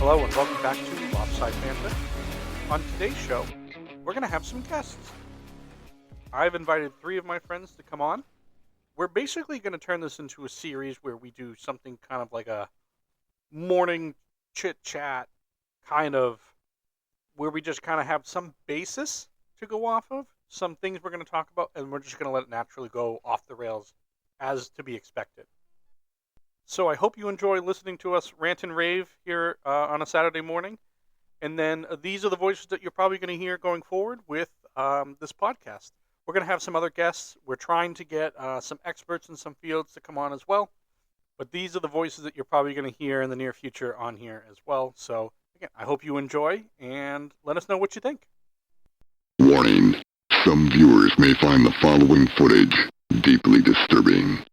Hello and welcome back to Loftside Bantr. On today's show, we're going to have some guests. I've invited 3 of my friends to come on. We're basically going to turn this into a series where we do something kind of like a morning chit-chat, kind of where we just kind of have some basis to go off of, some things we're going to talk about, and we're just going to let it naturally go off the rails as to be expected. So I hope you enjoy listening to us rant and rave here on a Saturday morning. And then these are the voices that you're probably going to hear going forward with this podcast. We're going to have some other guests. We're trying to get some experts in some fields to come on as well. But these are the voices that you're probably going to hear in the near future on here as well. So, again, I hope you enjoy, and let us know what you think. Warning. Some viewers may find the following footage deeply disturbing.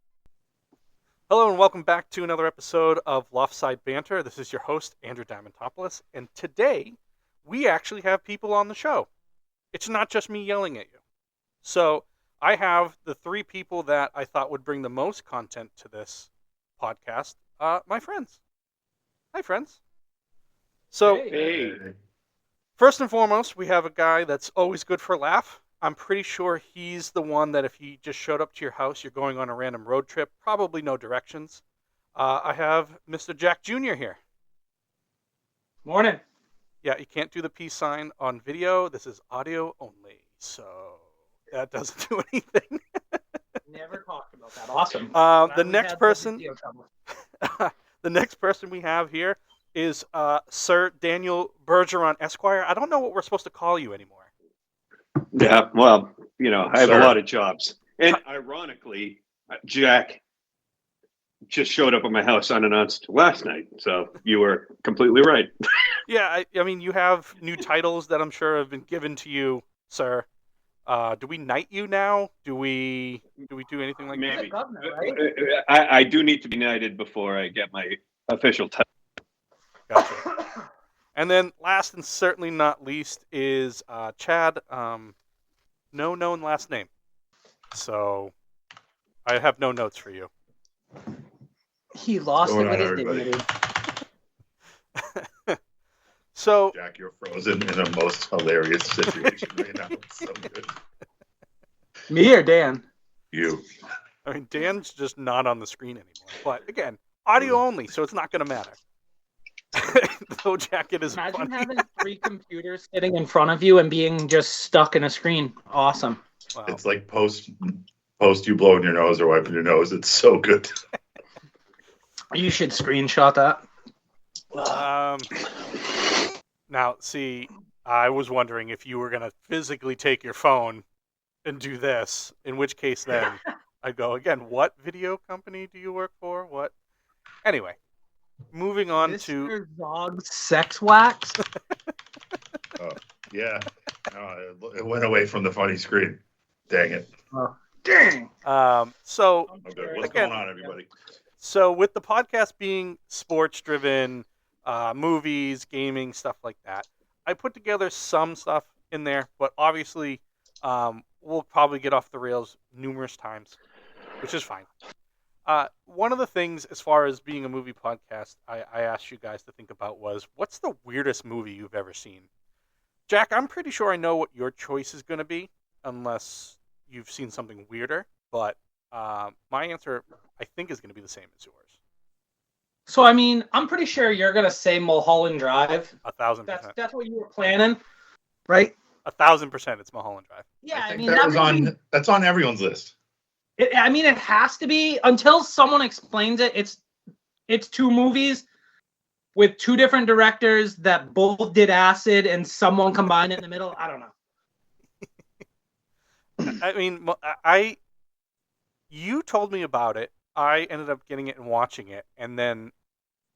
Hello and welcome back to another episode of Loftside Bantr. This is your host, Andrew Diamantopoulos, and today we actually have people on the show. It's not just me yelling at you. So I have the 3 people that I thought would bring the most content to this podcast, my friends. Hi, friends. So, Hey. First and foremost, we have a guy that's always good for a laugh. I'm pretty sure he's the one that if he just showed up to your house, you're going on a random road trip, probably no directions. I have Mr. Jack Jr. here. Morning. Yeah, you can't do the peace sign on video. This is audio only, so that doesn't do anything. Never talked about that. Awesome. The next person, the next person we have here is Sir Daniel Esquire. I don't know what we're supposed to call you anymore. Yeah, well, I have Sir. a lot of jobs. And ironically, Jack just showed up at my house unannounced last night. So you were completely right. Yeah, I mean, you have new titles that I'm sure have been given to you, sir. Do we knight you now? Do we do anything like Maybe. Governor, right? I do need to be knighted before I get my official title. that? Gotcha. And then last and certainly not least is Chad. No known last name. So I have no notes for you. He lost it Going with on, his everybody? dignity. So Jack, you're frozen in a most hilarious situation right now. It's so good. Me or Dan? You. I mean, Dan's just not on the screen anymore. But again, audio only, so it's not going to matter. Though Jacket is Imagine funny. having 3 computers sitting in front of you and being just stuck in a screen. Awesome. Wow. It's like post you blowing your nose or wiping your nose. It's so good. You should screenshot that. Now, see, I was wondering if you were going to physically take your phone and do this, in which case then I'd go, again, what video company do you work for? What? Anyway, moving on to... Mr. Zog's sex wax? Yeah. No, it went away from the funny screen. Dang it. Dang. So, I'm good. What's Again- going on, everybody? So with the podcast being sports-driven, movies, gaming, stuff like that, I put together some stuff in there, but obviously we'll probably get off the rails numerous times, which is fine. One of the things, as far as being a movie podcast, I asked you guys to think about was, what's the weirdest movie you've ever seen? Jack, I'm pretty sure I know what your choice is going to be, unless you've seen something weirder, but my answer, I think, is going to be the same as yours. So, I mean, I'm pretty sure you're going to say Mulholland Drive. 1,000%. That's what you were planning, right? 1,000% it's Mulholland Drive. Yeah, I think mean, that was would be- on. That's on everyone's list. it has to be until someone explains it. It's 2 movies with 2 different directors that both did acid and someone combined in the middle. I don't know. I mean, you told me about it. I ended up getting it and watching it, and then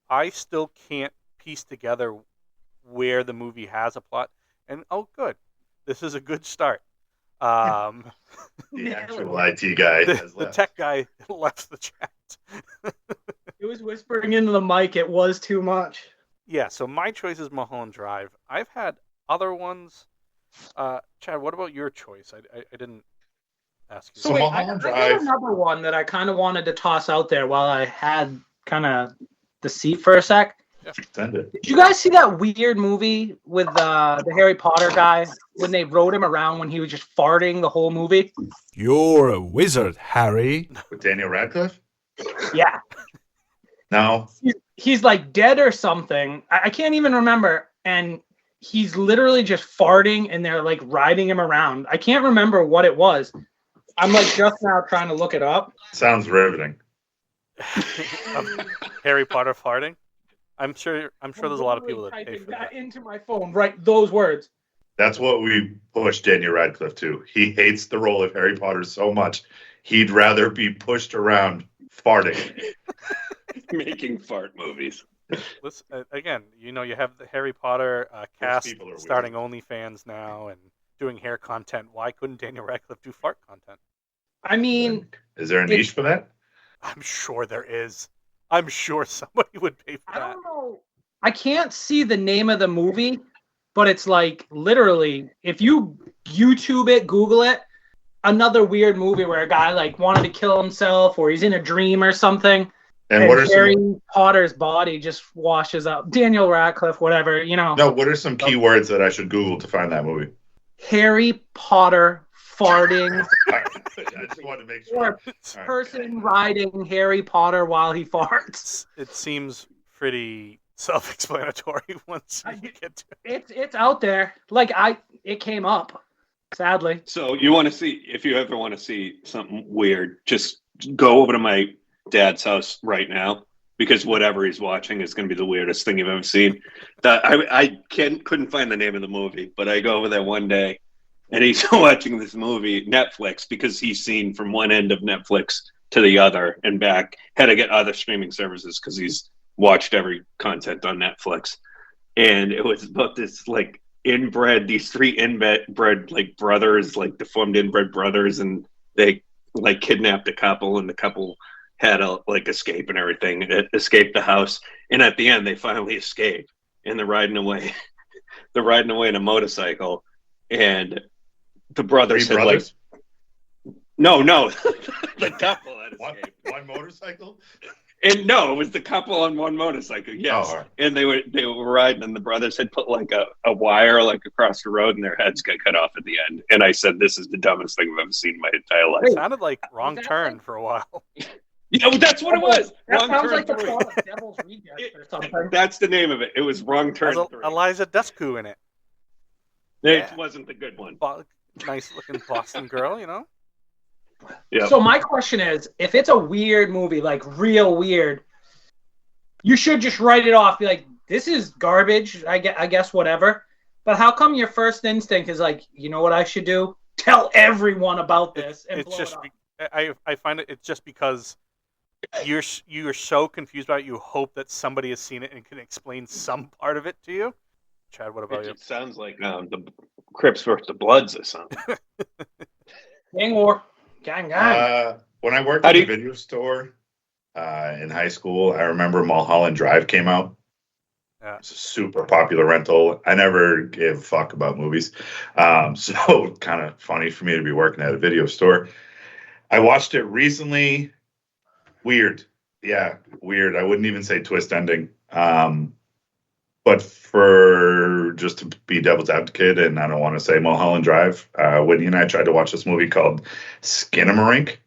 I still can't piece together where the movie has a plot. And oh, good, this is a good start. The actual IT guy has The left. tech guy left the chat. It was whispering into the mic. It was too much. Yeah, so my choice is Mulholland Drive. I've had other ones. Chad, what about your choice? I didn't ask you. So So wait, I Mulholland got Drive- another one that I kind of wanted to toss out there while I had kind of the seat for a sec. Send it. Did you guys see that weird movie with the Harry Potter guy when they rode him around when he was just farting the whole movie? You're a wizard, Harry. With Daniel Radcliffe? Yeah. No. He's like dead or something. I can't even remember. And he's literally just farting and they're like riding him around. I can't remember what it was. I'm like just now trying to look it up. Sounds riveting. Harry Potter farting. I'm sure there's a lot of people that pay typing for that that. into my phone. Right, those words. That's what we push Daniel Radcliffe to. He hates the role of Harry Potter so much, he'd rather be pushed around farting. Making fart movies. Listen, again, you have the Harry Potter cast people are weird. starting OnlyFans now and doing hair content. Why couldn't Daniel Radcliffe do fart content? I mean, Is there a niche for that? I'm sure there is. I'm sure somebody would pay for I that. don't know. I can't see the name of the movie, but it's like literally, if you YouTube it, Google it, another weird movie where a guy like wanted to kill himself or he's in a dream or something. And what are Harry some Potter's body just washes up. Daniel Radcliffe, whatever, what are some key words that I should Google to find that movie? Harry Potter farting I just wanted to make sure. or person riding Harry Potter while he farts. It seems pretty self-explanatory once you get to it. It's out there. Like it came up, sadly. So you want to see, if you ever want to see something weird, just go over to my dad's house right now, because whatever he's watching is going to be the weirdest thing you've ever seen. I couldn't find the name of the movie, but I go over there one day and he's watching this movie, Netflix, because he's seen from one end of Netflix to the other and back. Had to get other streaming services because he's watched every content on Netflix. And it was about this these three inbred like brothers, like deformed inbred brothers, and they like kidnapped a couple, and the couple had a escape and everything. It escaped the house, and at the end they finally escape, and they're riding away. They're riding away in a motorcycle, and the brothers Three had brothers? no, the couple had escaped. One motorcycle? And no, it was the couple on one motorcycle. Yes, Oh, all right. and they were riding, and the brothers had put like a wire across the road, and their heads got cut off at the end. And I said, "This is the dumbest thing I've ever seen in my entire life." It sounded like Wrong that Turn like- for a while. That's what it was. That Wrong sounds Turn like the 3. plot of Devil's Rejects or something. That's the name of it. It was Wrong Turn Has 3. Eliza Dushku in it. It Yeah. wasn't the good one. Nice looking Boston girl, Yeah. So my question is, if it's a weird movie, like real weird, you should just write it off. Be like, this is garbage. I guess whatever. But how come your first instinct is like, you know what I should do? Tell everyone about this and It's blow just it up. I find it's just because you're so confused about it, you hope that somebody has seen it and can explain some part of it to you. Chad, what about you? It sounds like the Crips versus the Bloods or something. Gang war. Gang. When I worked How at do a video store in high school, I remember Mulholland Drive came out. Yeah. It's a super popular rental. I never gave a fuck about movies. So kind of funny for me to be working at a video store. I watched it recently. Weird. Yeah, weird. I wouldn't even say twist ending. But for just to be devil's advocate, and I don't want to say Mulholland Drive, Whitney and I tried to watch this movie called Skinamarink.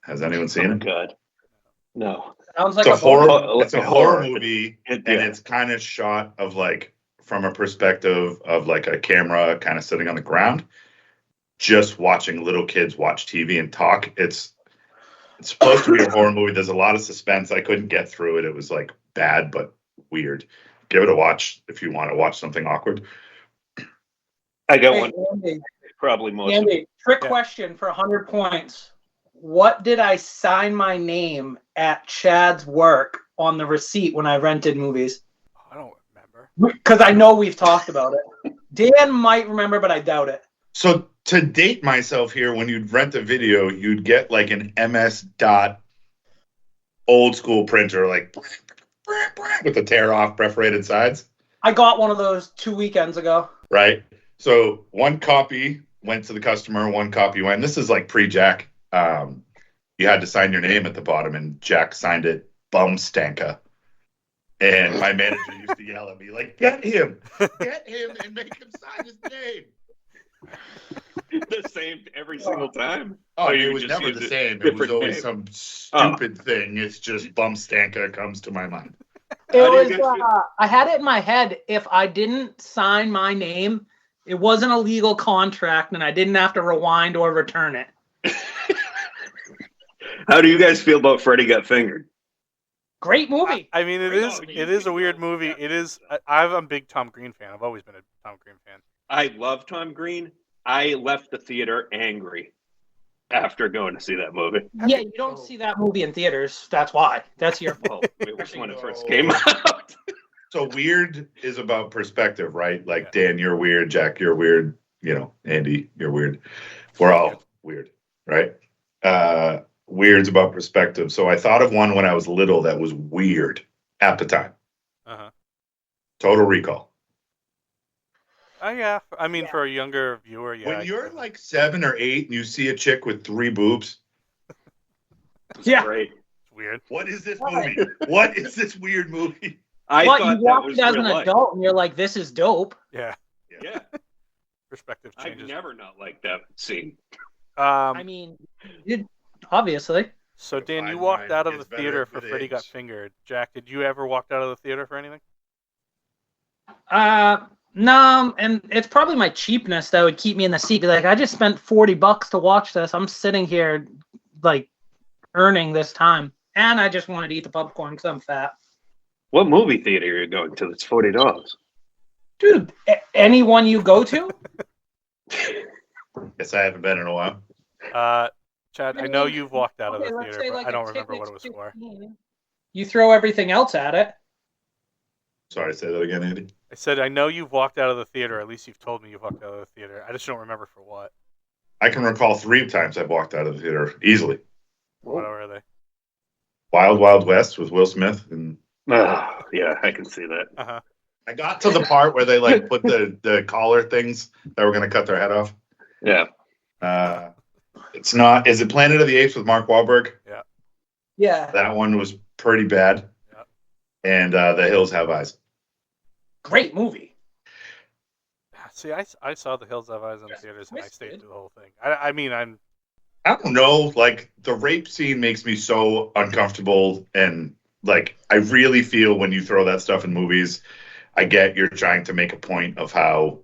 Has anyone seen it? God. No. Sounds like It's a horror. horror- It's a horror. horror movie, It- and yeah. it's kind of shot of from a perspective of a camera kind of sitting on the ground, just watching little kids watch TV and talk. It's supposed to be a horror movie. There's a lot of suspense. I couldn't get through it. It was bad but weird. Give it a watch if you want to watch something awkward. I got Hey, one. Andy, Probably most of Andy, trick Yeah. question for 100 points. What did I sign my name at Chad's work on the receipt when I rented movies? I don't remember. Because I know we've talked about it. Dan might remember, but I doubt it. So to date myself here, when you'd rent a video, you'd get an MS dot old school printer, with the tear off perforated sides, I got one of those 2 weekends ago. right? So one copy went to the customer, one copy went. This is pre-Jack. You had to sign your name at the bottom, and Jack signed it Bumstanka. And my manager used to yell at me, like, get him and make him sign his name. The same every single time. Oh, you it was just never use the a same. It was different always name. some stupid thing. It's just Bumstanka comes to my mind. It How do you was. guys feel? I had it in my head. If I didn't sign my name, it wasn't a legal contract, and I didn't have to rewind or return it. How do you guys feel about Freddy Got Fingered? Great movie. I mean, it Great is. movie. It is a weird movie. It is. I'm a big Tom Green fan. I've always been a Tom Green fan. I love Tom Green. I left the theater angry after going to see that movie. Yeah, you don't see that movie in theaters. That's why. That's your fault. Well, it was when it first came out. So weird is about perspective, right? Like, Yeah. Dan, you're weird. Jack, you're weird. Andy, you're weird. We're all weird, right? Weird's about perspective. So I thought of one when I was little that was weird at the time. Uh-huh. Total Recall. Oh yeah. I mean, for a younger viewer, yeah. When you're like 7 or 8 and you see a chick with 3 boobs, It's Yeah. great. It's weird. what is this movie? What is this weird movie? I What, thought you that watch was it as real an life. adult, and you're like, "This is dope." Yeah. Yeah, Perspective I've changes. never not liked that scene. I mean, obviously. So Dan, you Fine walked wine out of the gets better theater for with Freddy Got age. Fingered. Jack, did you ever walk out of the theater for anything? No, and it's probably my cheapness that would keep me in the seat. Be like, I just spent $40 to watch this. I'm sitting here, like, earning this time, and I just wanted to eat the popcorn because I'm fat. What movie theater are you going to? That's $40. Dude, anyone you go to? Guess I haven't been in a while. Chad, I know mean, you've walked out of okay, the let's theater, say, but like, I a don't remember what ticket's it was for. $15. You throw everything else at it. Sorry, say that again, Andy. I said, I know you've walked out of the theater. At least you've told me you've walked out of the theater. I just don't remember for what. I can recall 3 times I've walked out of the theater easily. What are they? Wild Wild West with Will Smith, and Oh, yeah, I can see that. Uh-huh. I got to the part where they like put the collar things that were going to cut their head off. Yeah. It's not. Is it Planet of the Apes with Mark Wahlberg? Yeah. That one was pretty bad. Yeah. And The Hills Have Eyes. Great movie. See, I saw The Hills Have Eyes in the Yes, theaters, and I stayed twisted. through the whole thing. I mean, I'm I don't know. Like, the rape scene makes me so uncomfortable, and like, I really feel when you throw that stuff in movies, I get you're trying to make a point of how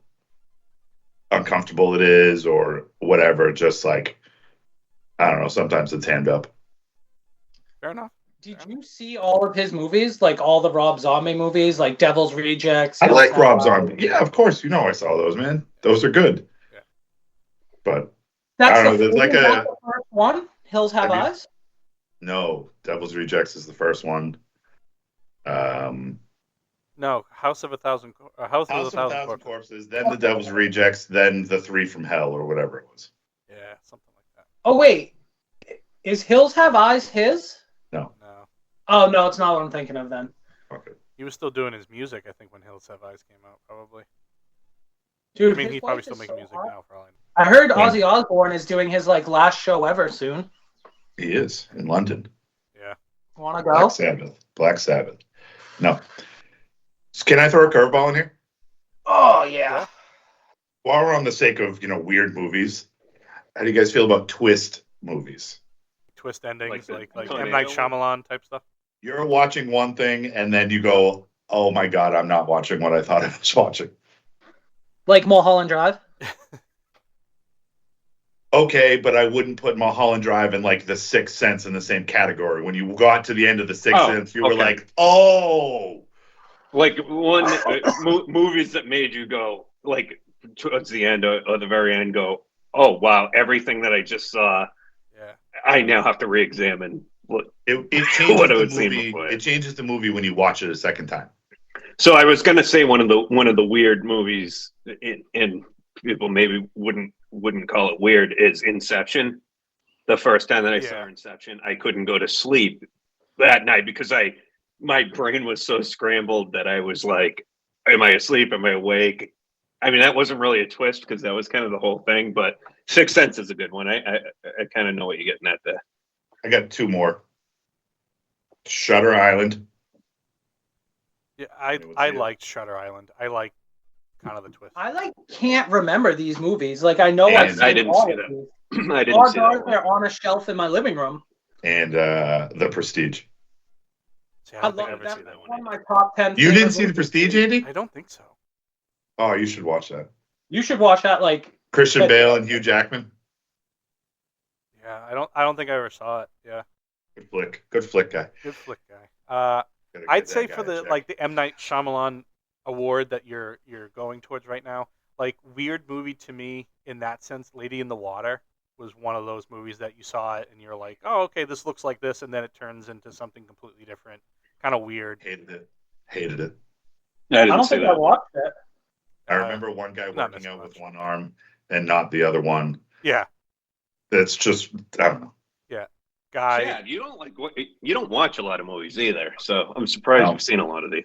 uncomfortable it is or whatever. Just like, I don't know. Sometimes it's hand up. fair enough. Did you see all of his movies? Like all the Rob Zombie movies, like Devil's Rejects? I like Hills Rob Have Zombie. Eyes? Yeah, of course. You know I saw those, man. Those are good. Yeah. But That's I don't know, the, there's like isn't a- that the first one. Hills Have Have you- Eyes. no, Devil's Rejects is the first one. No, House of a Thousand House of a Thousand Corpses, then the Devil's Rejects, then the 3 from Hell or whatever it was. Yeah, something like that. Oh wait, is Hills Have Eyes his? No, Oh no, it's not what I'm thinking of then. Okay. he was still doing his music. I think when Hills Have Eyes came out, probably. Dude, I mean, his he's probably wife still is making so music hot. now for all I know. I heard Yeah. Ozzy Osbourne is doing his like last show ever soon. He is in London. Yeah. Want to go? Black Sabbath. Black Sabbath. No. Can I throw a curveball in here? Oh yeah. Yeah. While we're on the sake of, weird movies, how do you guys feel about twist movies? Twist endings, Like like the M. Night tornado Shyamalan type stuff. You're watching one thing and then you go, oh my God, I'm not watching what I thought I was watching. Like Mulholland Drive. Okay, but I wouldn't put Mulholland Drive and like The Sixth Sense in the same category. When you got to the end of The Sixth Oh, Sense, you were okay. like, oh. Like one movies that made you go, like towards the end or the very end, go, oh wow, everything that I just saw, Yeah. I now have to re-examine. It changes What I the would say movie. before. It changes the movie when you watch it a second time. So I was gonna say one of the weird movies, and people maybe wouldn't call it weird, is Inception. The first time that I saw Yeah. Inception, I couldn't go to sleep that night because my brain was so scrambled that I was like, am I asleep? Am I awake? I mean, that wasn't really a twist because that was kind of the whole thing, but Sixth Sense is a good one. I kind of know what you're getting at there. I got 2 more. Shutter Island Yeah, Maybe we'll I see it. liked Shutter Island. I like kind of the twist. I can't remember these movies. Like I know And I've seen I didn't all see of that. these. I didn't Odds see are that one. they're on a shelf in my living room. And The Prestige. See, I I don't think love I've ever that. seen that That's one. one of my top 10. You favorite didn't see The movies. Prestige, Andy? I don't think so. Oh, you should watch that. You should watch that. Like Christian But- Bale and Hugh Jackman. Yeah, I don't think I ever saw it. Yeah, Good flick. Good flick, guy. good flick guy. Gotta give I'd that say guy for a the check. like the M Night Shyamalan award that you're going towards right now, like weird movie to me in that sense, Lady in the Water was one of those movies that you saw it and you're like, oh okay, this looks like this, and then it turns into something completely different, kind of weird. Hated it. Hated it. I I didn't don't see think I that. watched it. I Uh, remember one guy not working missing out with much. one arm and not the other one. Yeah, That's just, I don't know. guy. Chad, you don't watch a lot of movies either, so I'm surprised No. you've seen a lot of these.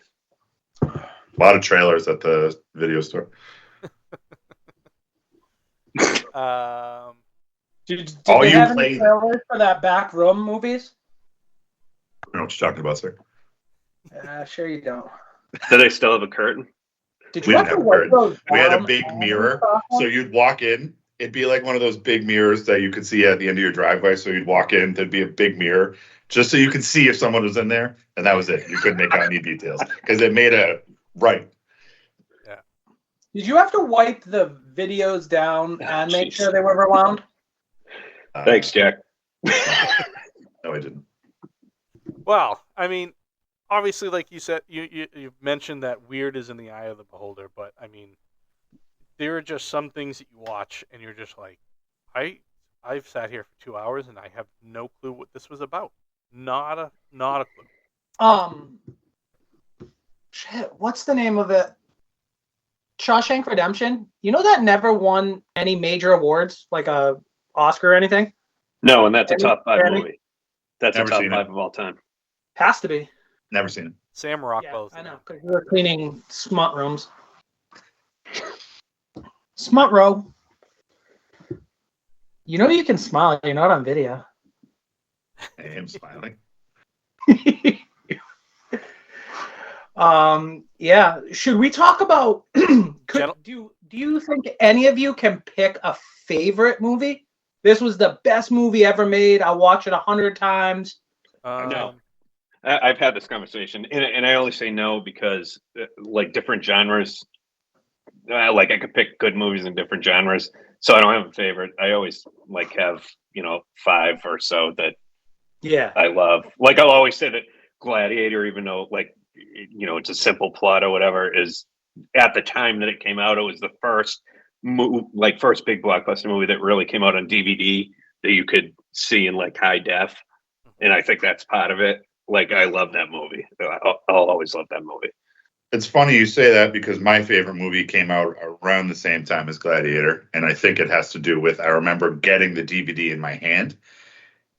A lot of trailers at the video store. Did All they you have any played- trailers for that Back Room movies? I don't know what you're talking about, sir. Sure you don't. Do they still have a curtain? Did We you didn't have to have a wipe curtain. those We had a down big and mirror, stuff? so you'd walk in. It'd be like one of those big mirrors that you could see at the end of your driveway. So you'd walk in, there'd be a big mirror just so you could see if someone was in there, and that was it. You couldn't make out any details because it made a right. Did you have to wipe the videos down and make jeez. sure they were rewound? Thanks, Jack. No, I didn't. Well, I mean, obviously, like you said, you mentioned that weird is in the eye of the beholder, but I mean, there are just some things that you watch and you're just like, I've sat here for 2 hours and I have no clue what this was about. Not a clue. Shit, what's the name of it? Shawshank Redemption. You know that never won any major awards, like a Oscar or anything? No, and that's a Any- top 5 any- movie. That's Never a top seen it. 5 of all time. Has to be. Never seen it. Sam Yeah, Rockwell's. I know, because we were cleaning smut rooms. Smut row. You know you can smile. You're not on video. I am smiling. Yeah. Should we talk about? Gentle- Do you think any of you can pick a favorite movie? This was the best movie ever made. I watch it 100 times. No. I've had this conversation, and I only say no because, like, different genres. Like, I could pick good movies in different genres, so I don't have a favorite. I always have 5 or so that Yeah. I love. Like, I'll always say that Gladiator, even though it's a simple plot or whatever, is at the time that it came out, it was the first first big blockbuster movie that really came out on DVD that you could see in high def, and I think that's part of it. Like, I love that movie. I'll always love that movie. It's funny you say that because my favorite movie came out around the same time as Gladiator. And I think it has to do with, I remember getting the DVD in my hand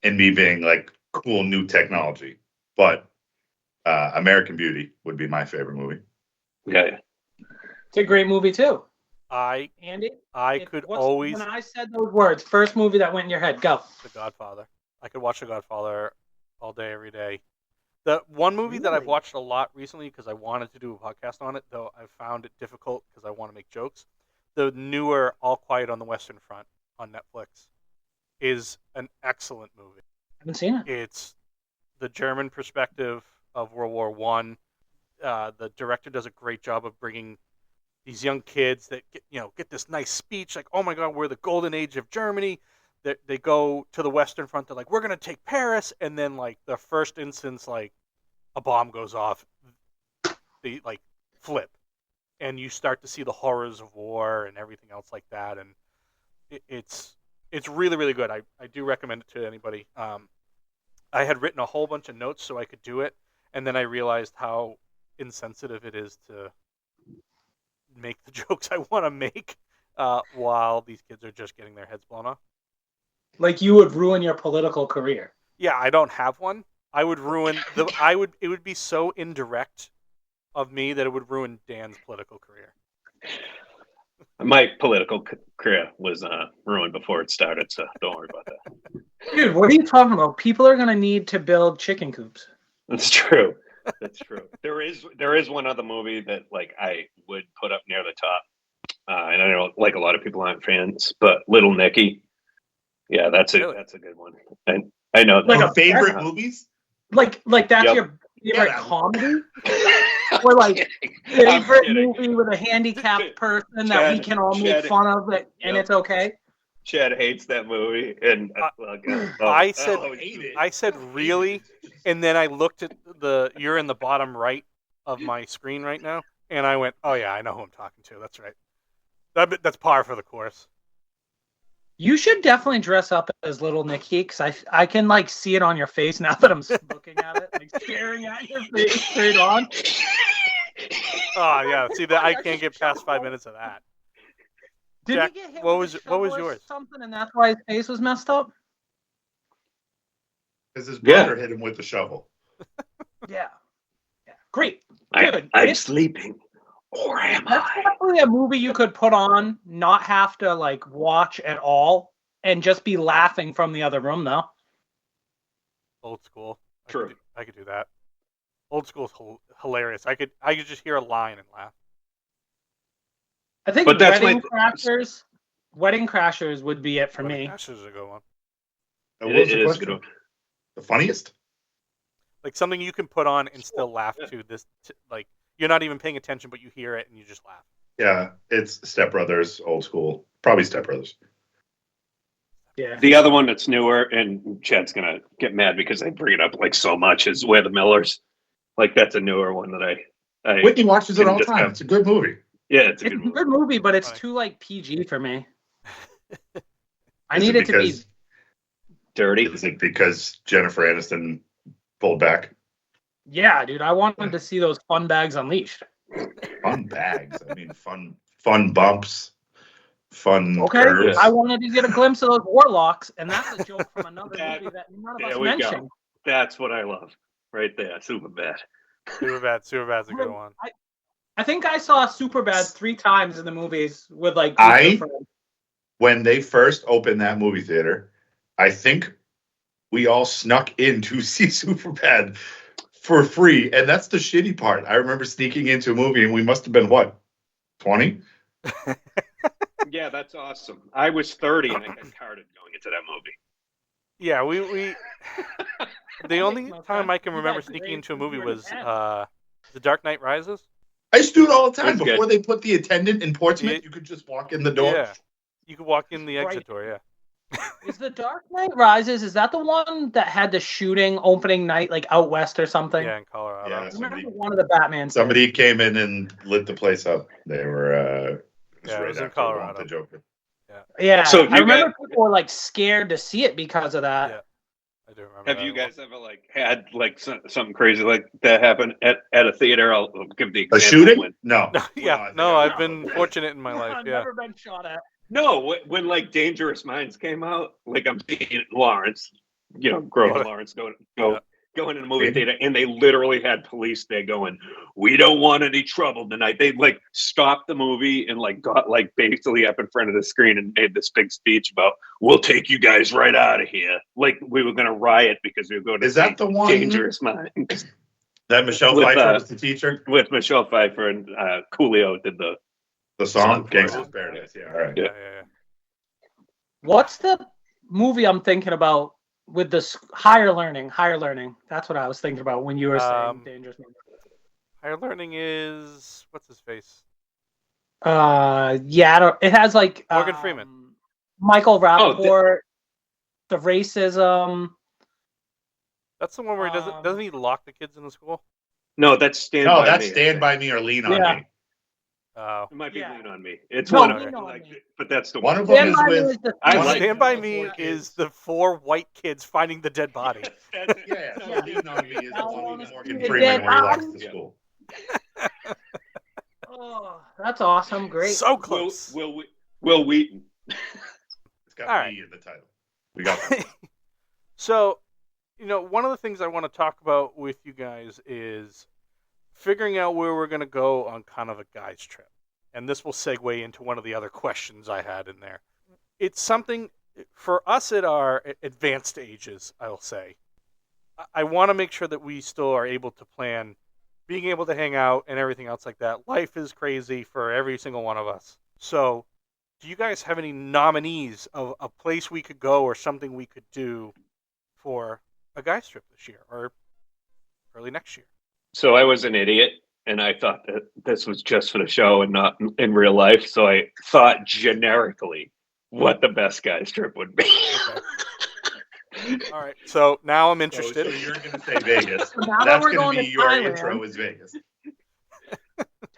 and me being like, cool new technology. But American Beauty would be my favorite movie. Yeah. It's a great movie too. Andy? Always When I said those words, first movie that went in your head, go. The Godfather. I could watch The Godfather all day, every day. The one movie that I've Really? watched a lot recently because I wanted to do a podcast on it, though I found it difficult because I want to make jokes. The newer All Quiet on the Western Front on Netflix is an excellent movie. Haven't seen it. It's the German perspective of World War One. The director does a great job of bringing these young kids that get this nice speech, like, "Oh my God, we're the golden age of Germany." They go to the Western Front. They're like, "We're gonna take Paris," and then the first instance, a bomb goes off, they flip, and you start to see the horrors of war and everything else like that. And it's really, really good. I do recommend it to anybody. I had written a whole bunch of notes so I could do it, and then I realized how insensitive it is to make the jokes I want to make while these kids are just getting their heads blown off. Like you would ruin your political career. Yeah, I don't have one. I would ruin it would be so indirect of me that it would ruin Dan's political career. My political career was ruined before it started, so don't worry about that. Dude, what are you talking about? People are going to need to build chicken coops. That's true. That's true. There is one other movie that like I would put up near the top, and I know like a lot of people aren't fans, but Little Nicky, yeah, that's a Really? good one. And I know that. Like Your a favorite movies? Like that's Yep. your favorite Yeah. comedy? Or like I'm favorite kidding. movie with a handicapped person that we Chad- can all make Chad- fun of it and Yep. it's okay? Chad hates that movie, and I said- hate it. I said really, and then I looked at you're in the bottom right of my screen right now, and I went, oh yeah, I know who I'm talking to. That's right. That's par for the course. You should definitely dress up as Little Nicky because I can like see it on your face now that I'm looking at it, like staring at your face straight on. Oh yeah, see that I can't get past 5 minutes of that. Did Jack, he get hit what with a was shovel or yours? something, and that's why his face was messed up? Because his Yeah. brother hit him with the shovel. Yeah. Great. I'm Good. sleeping, or am That's I? definitely a movie you could put on, not have to like watch at all, and just be laughing from the other room, though. Old school. True. I could do that. Old school's hilarious. I could just hear a line and laugh. I think But that's Wedding Crashers would be it for Well, me. Gosh, this is a good one. What It was the is question? good. The funniest? Like something you can put on and still laugh to. Like you're not even paying attention, but you hear it and you just laugh. Yeah, it's Step Brothers, old school. Probably Step Brothers. Yeah. The other one that's newer, and Chad's gonna get mad because I bring it up like so much, is Where the Millers. Like that's a newer one that I Whitney watches it can all the just time. have- It's a good movie. yeah, it's a It's good a movie. good movie, but it's Funny. too like PG for me. I Is need it to be. because- Dirty. Is it because Jennifer Aniston pulled back? Yeah, dude. I wanted to see those fun bags unleashed. Fun bags. I mean, fun bumps, fun Okay, curves. I wanted to get a glimpse of those warlocks, and that's a joke from another That- movie that none of there us we go. mentioned. That's what I love. Right there. Super bad. Superbad's a good one. I think I saw Superbad 3 times in the movies with like. I- groups of friends. When they first opened that movie theater, I think we all snuck in to see Superbad for free. And that's the shitty part. I remember sneaking into a movie and we must have been, what, 20? Yeah, that's awesome. I was 30 and I got carded going into that movie. Yeah, we the only my time friend. I can You remember guys sneaking raised into a movie me was to The Dark Knight Rises. I used to do it all the time. That's good. Before they put the attendant in Portsmouth, Yeah. you could just walk in the door. Yeah. You could walk in the Right. exit door, yeah. Is The Dark Knight Rises? Is that the one that had the shooting opening night, like out west or something? Yeah, in Colorado. Yeah. I remember one of the Batman. Somebody came in and lit the place up. They were, Yeah, it was in after Colorado. The Joker. Yeah, So I you remember people were like scared to see it because of that. Yeah. I do remember Have that you one. guys ever like had like something crazy like that happen at a theater? I'll give the A example. shooting? When, No. Yeah, Well, no, I I've think been fortunate in my life, I've yeah. never been shot at. no, when like Dangerous Minds came out, like I'm seeing Lawrence, grown What? Lawrence Yeah. going in a movie Yeah. theater, and they literally had police there going, "We don't want any trouble tonight." They like stopped the movie and like got like basically up in front of the screen and made this big speech about, "We'll take you guys right out of here." Like we were gonna riot because we were going to Is that the one Dangerous Minds that Michelle With, Pfeiffer was the teacher? with Michelle Pfeiffer and Coolio did the. The song? Song. Gangsta's Paradise. Yeah, all right. Yeah, Yeah. yeah. What's the movie I'm thinking about with this higher learning? Higher learning. That's what I was thinking about when you were saying Dangerous Minds. Higher Learning is what's his face? Yeah, it has like Morgan Freeman. Michael Oh, Rappaport, the racism. That's the one where he doesn't he lock the kids in the school? No, that's Stand No, By that's Me. Stand By Me or Lean on Yeah. Me. Oh. It might be Yeah. Lean on Me. It's No, one of Lean them. on Like, Me. but that's the One one. of them Stand is By Me with. is the I one like of- Stand By the Me four is kids. the 4 white kids finding the dead body. That's it. Yeah, No, so Lean on Me is the I one wanna with see Morgan the Freeman dead where he walks body. to school. Oh, that's awesome. Great. So close. Will Wheaton. It's got All right. me in the title. We got that. So, one of the things I want to talk about with you guys is figuring out where we're going to go on kind of a guy's trip. And this will segue into one of the other questions I had in there. It's something for us at our advanced ages, I'll say. I want to make sure that we still are able to plan, being able to hang out and everything else like that. Life is crazy for every single one of us. So, do you guys have any nominees of a place we could go or something we could do for a guys trip this year or early next year? So I was an idiot, and I thought that this was just for the show and not in real life. So I thought generically what the best guys trip would be. Okay. All right. So now I'm So interested. you're going to say Vegas. So now that That's we're going going to to be your Thailand. intro is Vegas.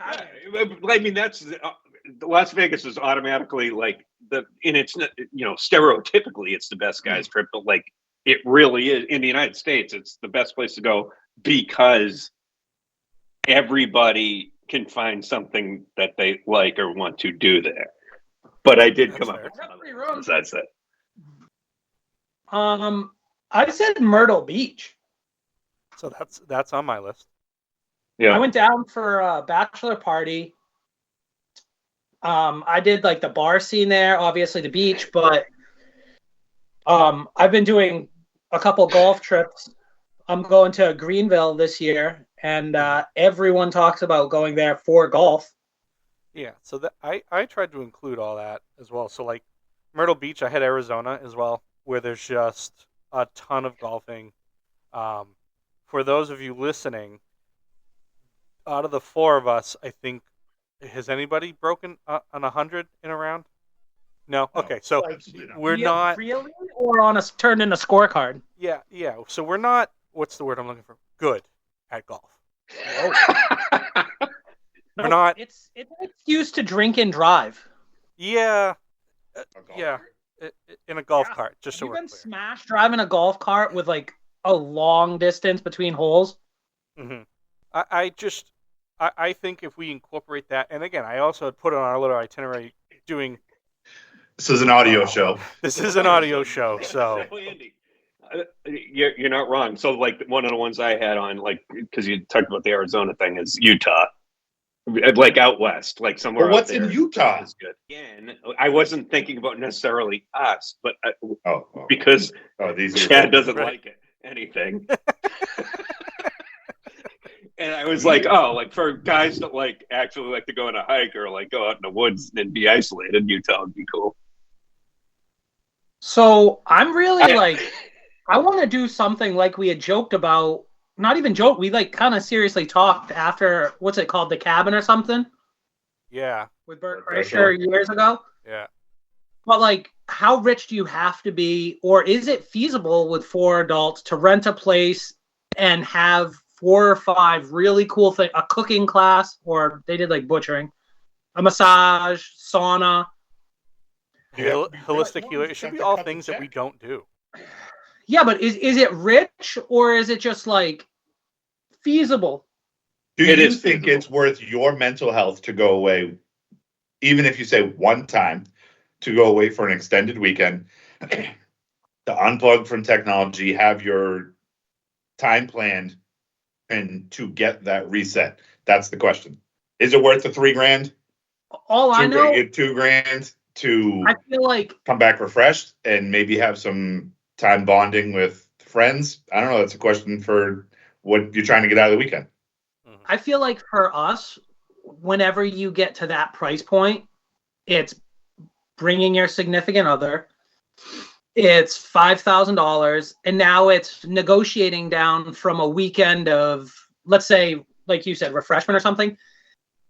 I mean, that's Las Vegas is automatically like and it's stereotypically it's the best guys trip, but like it really is in the United States. It's the best place to go because everybody can find something that they like or want to do there. But I did come up with something besides that. I said Myrtle Beach. So that's on my list. Yeah. I went down for a bachelor party. I did like the bar scene there, obviously the beach, but I've been doing a couple golf trips. I'm going to Greenville this year, and everyone talks about going there for golf. Yeah. So I tried to include all that as well. So like Myrtle Beach, I had Arizona as well, where there's just a ton of golfing. For those of you listening, out of the four of us, I think, has anybody broken on 100 in a round? No? Okay, so we're not... Really? Or on turned in a scorecard? Yeah. So we're not... What's the word I'm looking for? Good at golf. No, We're not... It's an excuse to drink and drive. Yeah. Yeah. In a golf cart, just so You've we're been clear. smashed driving a golf cart with like a long distance between holes. Mm-hmm. I think if we incorporate that, and again, I also had put on our little itinerary doing... This is an audio show. This is an audio show, so... Andy, you're not wrong. So, like, one of the ones I had on, like, because you talked about the Arizona thing, is Utah. Like, out west, like somewhere Well, what's out there. in Utah? Is good. Again, I wasn't thinking about necessarily us, but Oh, because these are Chad doesn't Right. like anything. And I was like, like for guys that like actually like to go on a hike or like go out in the woods and be isolated, Utah would be cool. So I'm really I want to do something like we had joked about. Not even joke. We like kind of seriously talked after what's it called, the cabin or something Yeah. with Bert Kreischer years ago. Yeah. But like, how rich do you have to be, or is it feasible with 4 adults to rent a place and have 4 or 5 really cool things, a cooking class, or they did like butchering, a massage, sauna. Holistic healer. It should be all things that we don't do. Yeah, but is it rich or is it just like feasible? Do It you is think feasible. it's worth your mental health to go away, even if you say one time, to go away for an extended weekend, to unplug from technology, have your time planned, and to get that reset? That's the question. Is it worth the $3,000? All I know, $2,000 to I feel like come back refreshed and maybe have some time bonding with friends? I don't know. That's a question for what you're trying to get out of the weekend. I feel like for us, whenever you get to that price point, it's bringing your significant other. It's $5,000, and now it's negotiating down from a weekend of, let's say, like you said, refreshment or something.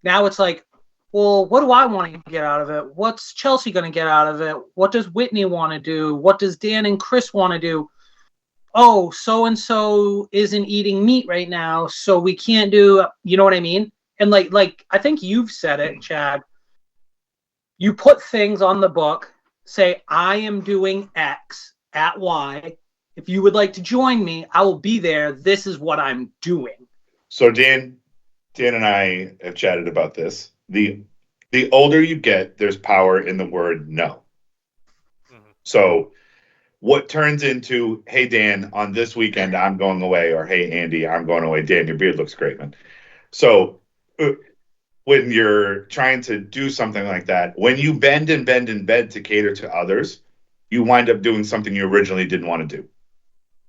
Now it's like, well, what do I want to get out of it? What's Chelsea going to get out of it? What does Whitney want to do? What does Dan and Chris want to do? Oh, so-and-so isn't eating meat right now, so we can't do, you know what I mean? And like I think you've said it, Chad. You put things on the book, say, I am doing X at Y. If you would like to join me, I will be there. This is what I'm doing. So Dan and I have chatted about this. The older you get, there's power in the word no. Mhm. So what turns into, hey, Dan, on this weekend, I'm going away, or hey, Andy, I'm going away. Dan, your beard looks great, man. So when you're trying to do something like that, when you bend and bend and bend to cater to others, you wind up doing something you originally didn't want to do,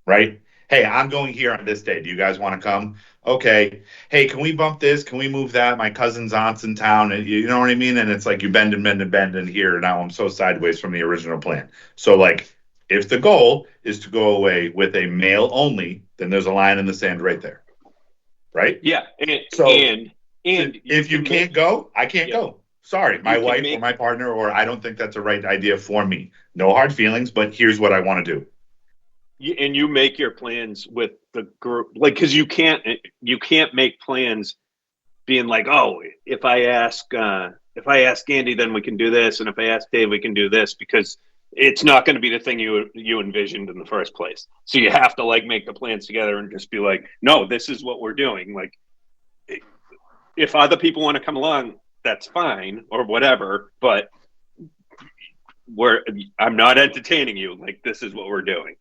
right? Hey, I'm going here on this day. Do you guys want to come? Okay. Hey, can we bump this? Can we move that? My cousin's aunt's in town. And you know what I mean? And it's like you bend and bend and bend and here. Now I'm so sideways from the original plan. So like, if the goal is to go away with a male only, then there's a line in the sand right there. Right? Yeah. And And if you can't go, I can't go. Sorry, my You can wife make- or my partner, or I don't think that's the right idea for me. No hard feelings, but here's what I want to do. you make your plans with the group, like, because you can't make plans being like, oh, if I ask Andy, then we can do this, and if I ask Dave, we can do this, because it's not going to be the thing you envisioned in the first place. So you have to like make the plans together and just be like, no, this is what we're doing. Like, if other people want to come along, that's fine or whatever, but I'm not entertaining you. Like, this is what we're doing.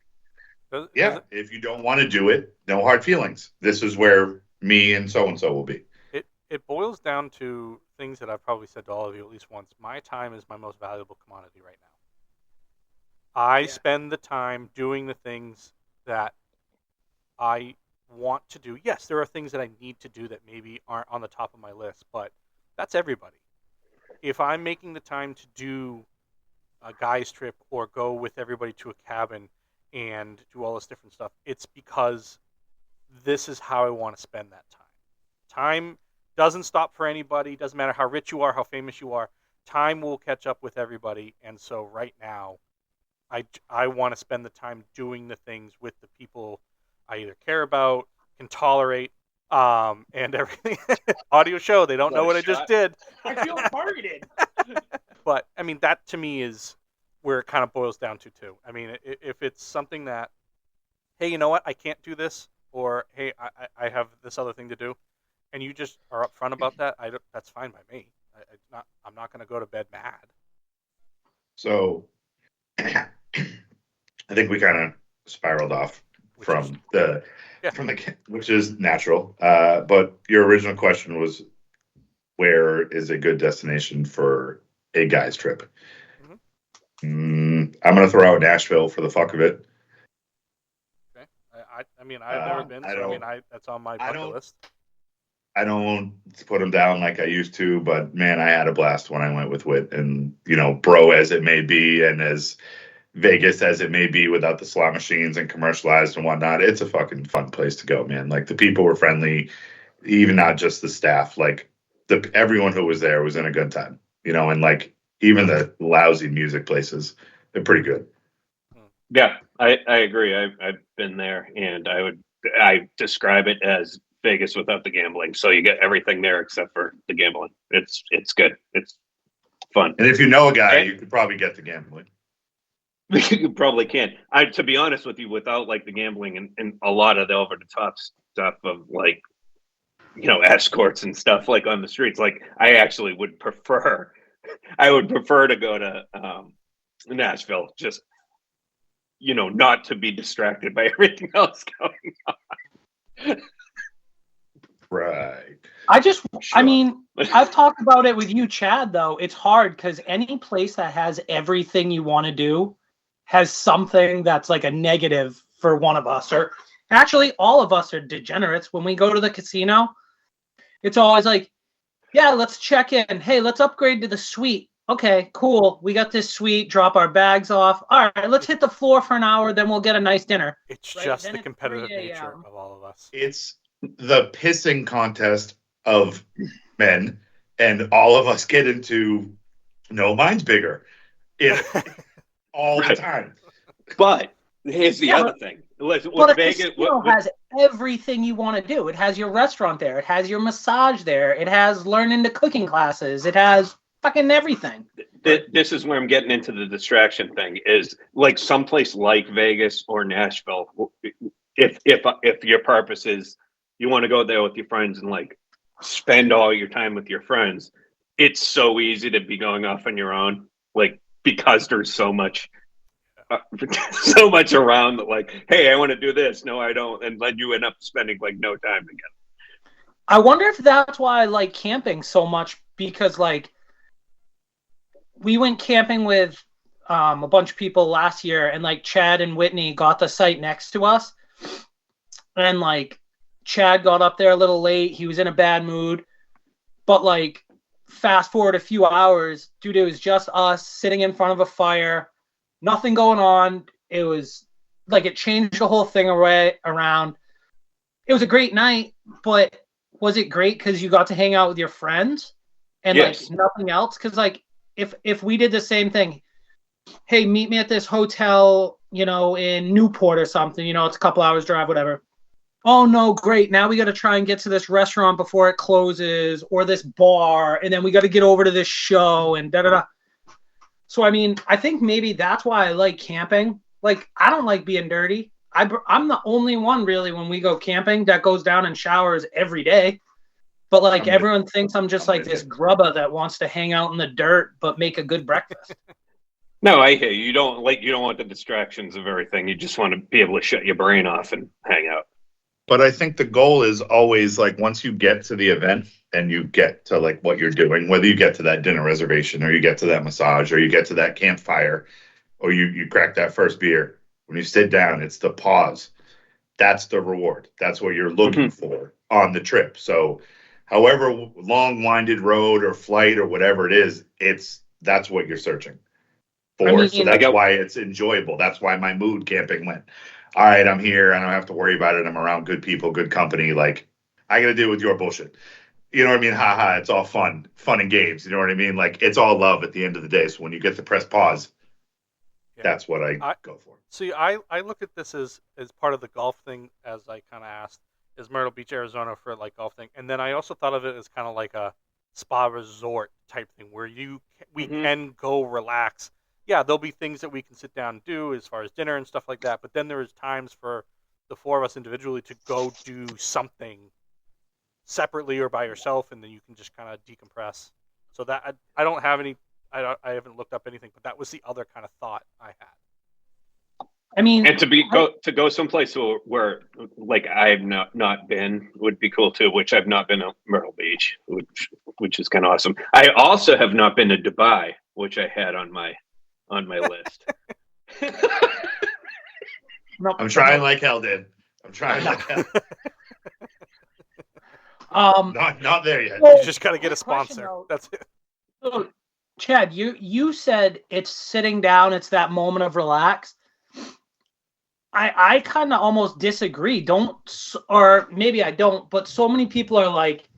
Yeah, if you don't want to do it, no hard feelings. This is where me and so will be. It boils down to things that I've probably said to all of you at least once. My time is my most valuable commodity right now. I spend the time doing the things that I want to do. Yes, there are things that I need to do that maybe aren't on the top of my list, but that's everybody. If I'm making the time to do a guy's trip or go with everybody to a cabin and do all this different stuff, it's because this is how I want to spend that time. Time doesn't stop for anybody. Doesn't matter how rich you are, how famous you are. Time will catch up with everybody. And so right now, I want to spend the time doing the things with the people I either care about, can tolerate, and everything. Audio show, they don't know what I just did. I feel targeted. But, I mean, that to me is where it kind of boils down to, too. I mean, if it's something that, hey, you know what, I can't do this, or, hey, I have this other thing to do, and you just are upfront about that, that's fine by me. I'm not going to go to bed mad. So I think we kind of spiraled off from the which is natural. But your original question was, where is a good destination for a guy's trip? I'm going to throw out Nashville for the fuck of it. Okay. I mean, I've never been, so that's on my bucket list. I don't put them down like I used to, but man, I had a blast when I went with Whit. And, bro as it may be, and as Vegas as it may be without the slot machines and commercialized and whatnot, it's a fucking fun place to go, man. Like, the people were friendly, even not just the staff. Like, everyone who was there was in a good time, and like, even the lousy music places, they're pretty good. Yeah, I agree. I've been there, and I describe it as Vegas without the gambling. So you get everything there except for the gambling. It's good. It's fun. And if you know a guy, you could probably get the gambling. You probably can. To be honest with you, without like the gambling and a lot of the over the top stuff of like, escorts and stuff like on the streets, like I actually would prefer. I would prefer to go to Nashville, just not to be distracted by everything else going on. Right. I mean, I've talked about it with you, Chad, though. It's hard because any place that has everything you want to do has something that's like a negative for one of us. Or actually, all of us are degenerates. When we go to the casino, it's always like, yeah, let's check in. Hey, let's upgrade to the suite. Okay, cool. We got this suite. Drop our bags off. All right, let's hit the floor for an hour. Then we'll get a nice dinner. It's just the competitive nature of all of us. It's the pissing contest of men, and all of us get into, no, mine's bigger. All the time. But here's the other thing. But Vegas has everything you want to do. It has your restaurant there. It has your massage there. It has learning to cooking classes. It has fucking everything. This is where I'm getting into the distraction thing. Is like someplace like Vegas or Nashville. If your purpose is you want to go there with your friends and like spend all your time with your friends, it's so easy to be going off on your own. Like, because there's so much around that, like, hey, I want to do this. No, I don't. And then you end up spending like no time together. I wonder if that's why I like camping so much, because like we went camping with a bunch of people last year, and like Chad and Whitney got the site next to us. and like Chad got up there a little late. He was in a bad mood. But like fast forward a few hours, dude, it was just us sitting in front of a fire, nothing going on. It was like it changed the whole thing around. It was a great night, but was it great because you got to hang out with your friends and Yes. like nothing else? Because like if we did the same thing, hey, meet me at this hotel, in Newport or something, it's a couple hours drive, whatever. Oh no, great. Now we got to try and get to this restaurant before it closes or this bar. And then we got to get over to this show and da-da-da. So, I mean, I think maybe that's why I like camping. Like, I don't like being dirty. I'm the only one really when we go camping that goes down and showers every day. But like everyone thinks I'm just like this grubba that wants to hang out in the dirt but make a good breakfast. No, I hear you. You don't want the distractions of everything. You just want to be able to shut your brain off and hang out. But I think the goal is always like once you get to the event and you get to like what you're doing, whether you get to that dinner reservation or you get to that massage or you get to that campfire or you crack that first beer, when you sit down, it's the pause. That's the reward. That's what you're looking for on the trip. So however long winded road or flight or whatever it is, that's what you're searching for. I mean, so that's why it's enjoyable. That's why my mood camping went. All right, I'm here. I don't have to worry about it. I'm around good people, good company. Like, I got to deal with your bullshit. You know what I mean? Ha. It's all fun and games. You know what I mean? Like, it's all love at the end of the day. So when you get to press pause, that's what I go for. See, I look at this as part of the golf thing, as I kind of asked, is Myrtle Beach, Arizona for like golf thing. And then I also thought of it as kind of like a spa resort type thing where we can go relax. Yeah, there'll be things that we can sit down and do as far as dinner and stuff like that. But then there is times for the four of us individually to go do something separately or by yourself, and then you can just kind of decompress. So that I don't have any. I haven't looked up anything, but that was the other kind of thought I had. I mean, and to go someplace where like I've not been would be cool too. Which I've not been to Myrtle Beach, which is kind of awesome. I also have not been to Dubai, which I had on my list. I'm trying like hell, dude. I'm trying like hell. Not there yet. You just got to get a sponsor. That's it. So, Chad, you said it's sitting down. It's that moment of relax. I kind of almost disagree. Or maybe I don't, but so many people are like,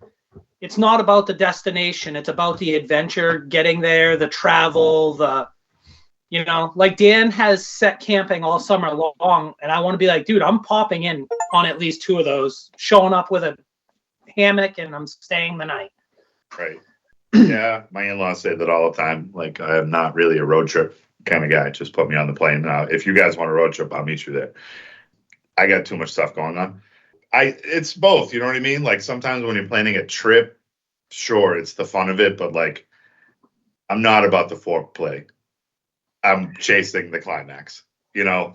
it's not about the destination. It's about the adventure, getting there, the travel, like Dan has set camping all summer long, and I want to be like, dude, I'm popping in on at least 2 of those, showing up with a hammock, and I'm staying the night. Right. Yeah, my in-laws say that all the time. Like, I am not really a road trip kind of guy. Just put me on the plane. If you guys want a road trip, I'll meet you there. I got too much stuff going on. It's both, you know what I mean? Like, sometimes when you're planning a trip, sure, it's the fun of it, but like, I'm not about the foreplay. I'm chasing the climax,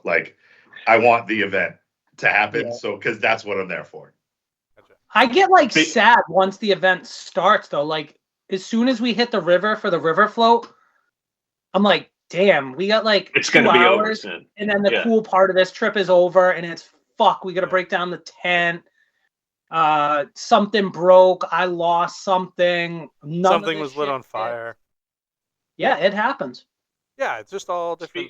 like I want the event to happen. Yeah. So, cause that's what I'm there for. I get like sad once the event starts though. Like as soon as we hit the river for the river float, I'm like, damn, we got like it's 2 gonna hours be over soon. And then the cool part of this trip is over and it's we got to break down the tent. Something broke. I lost something. Something was lit on fire. Yeah, it happens. Yeah, it's just all different.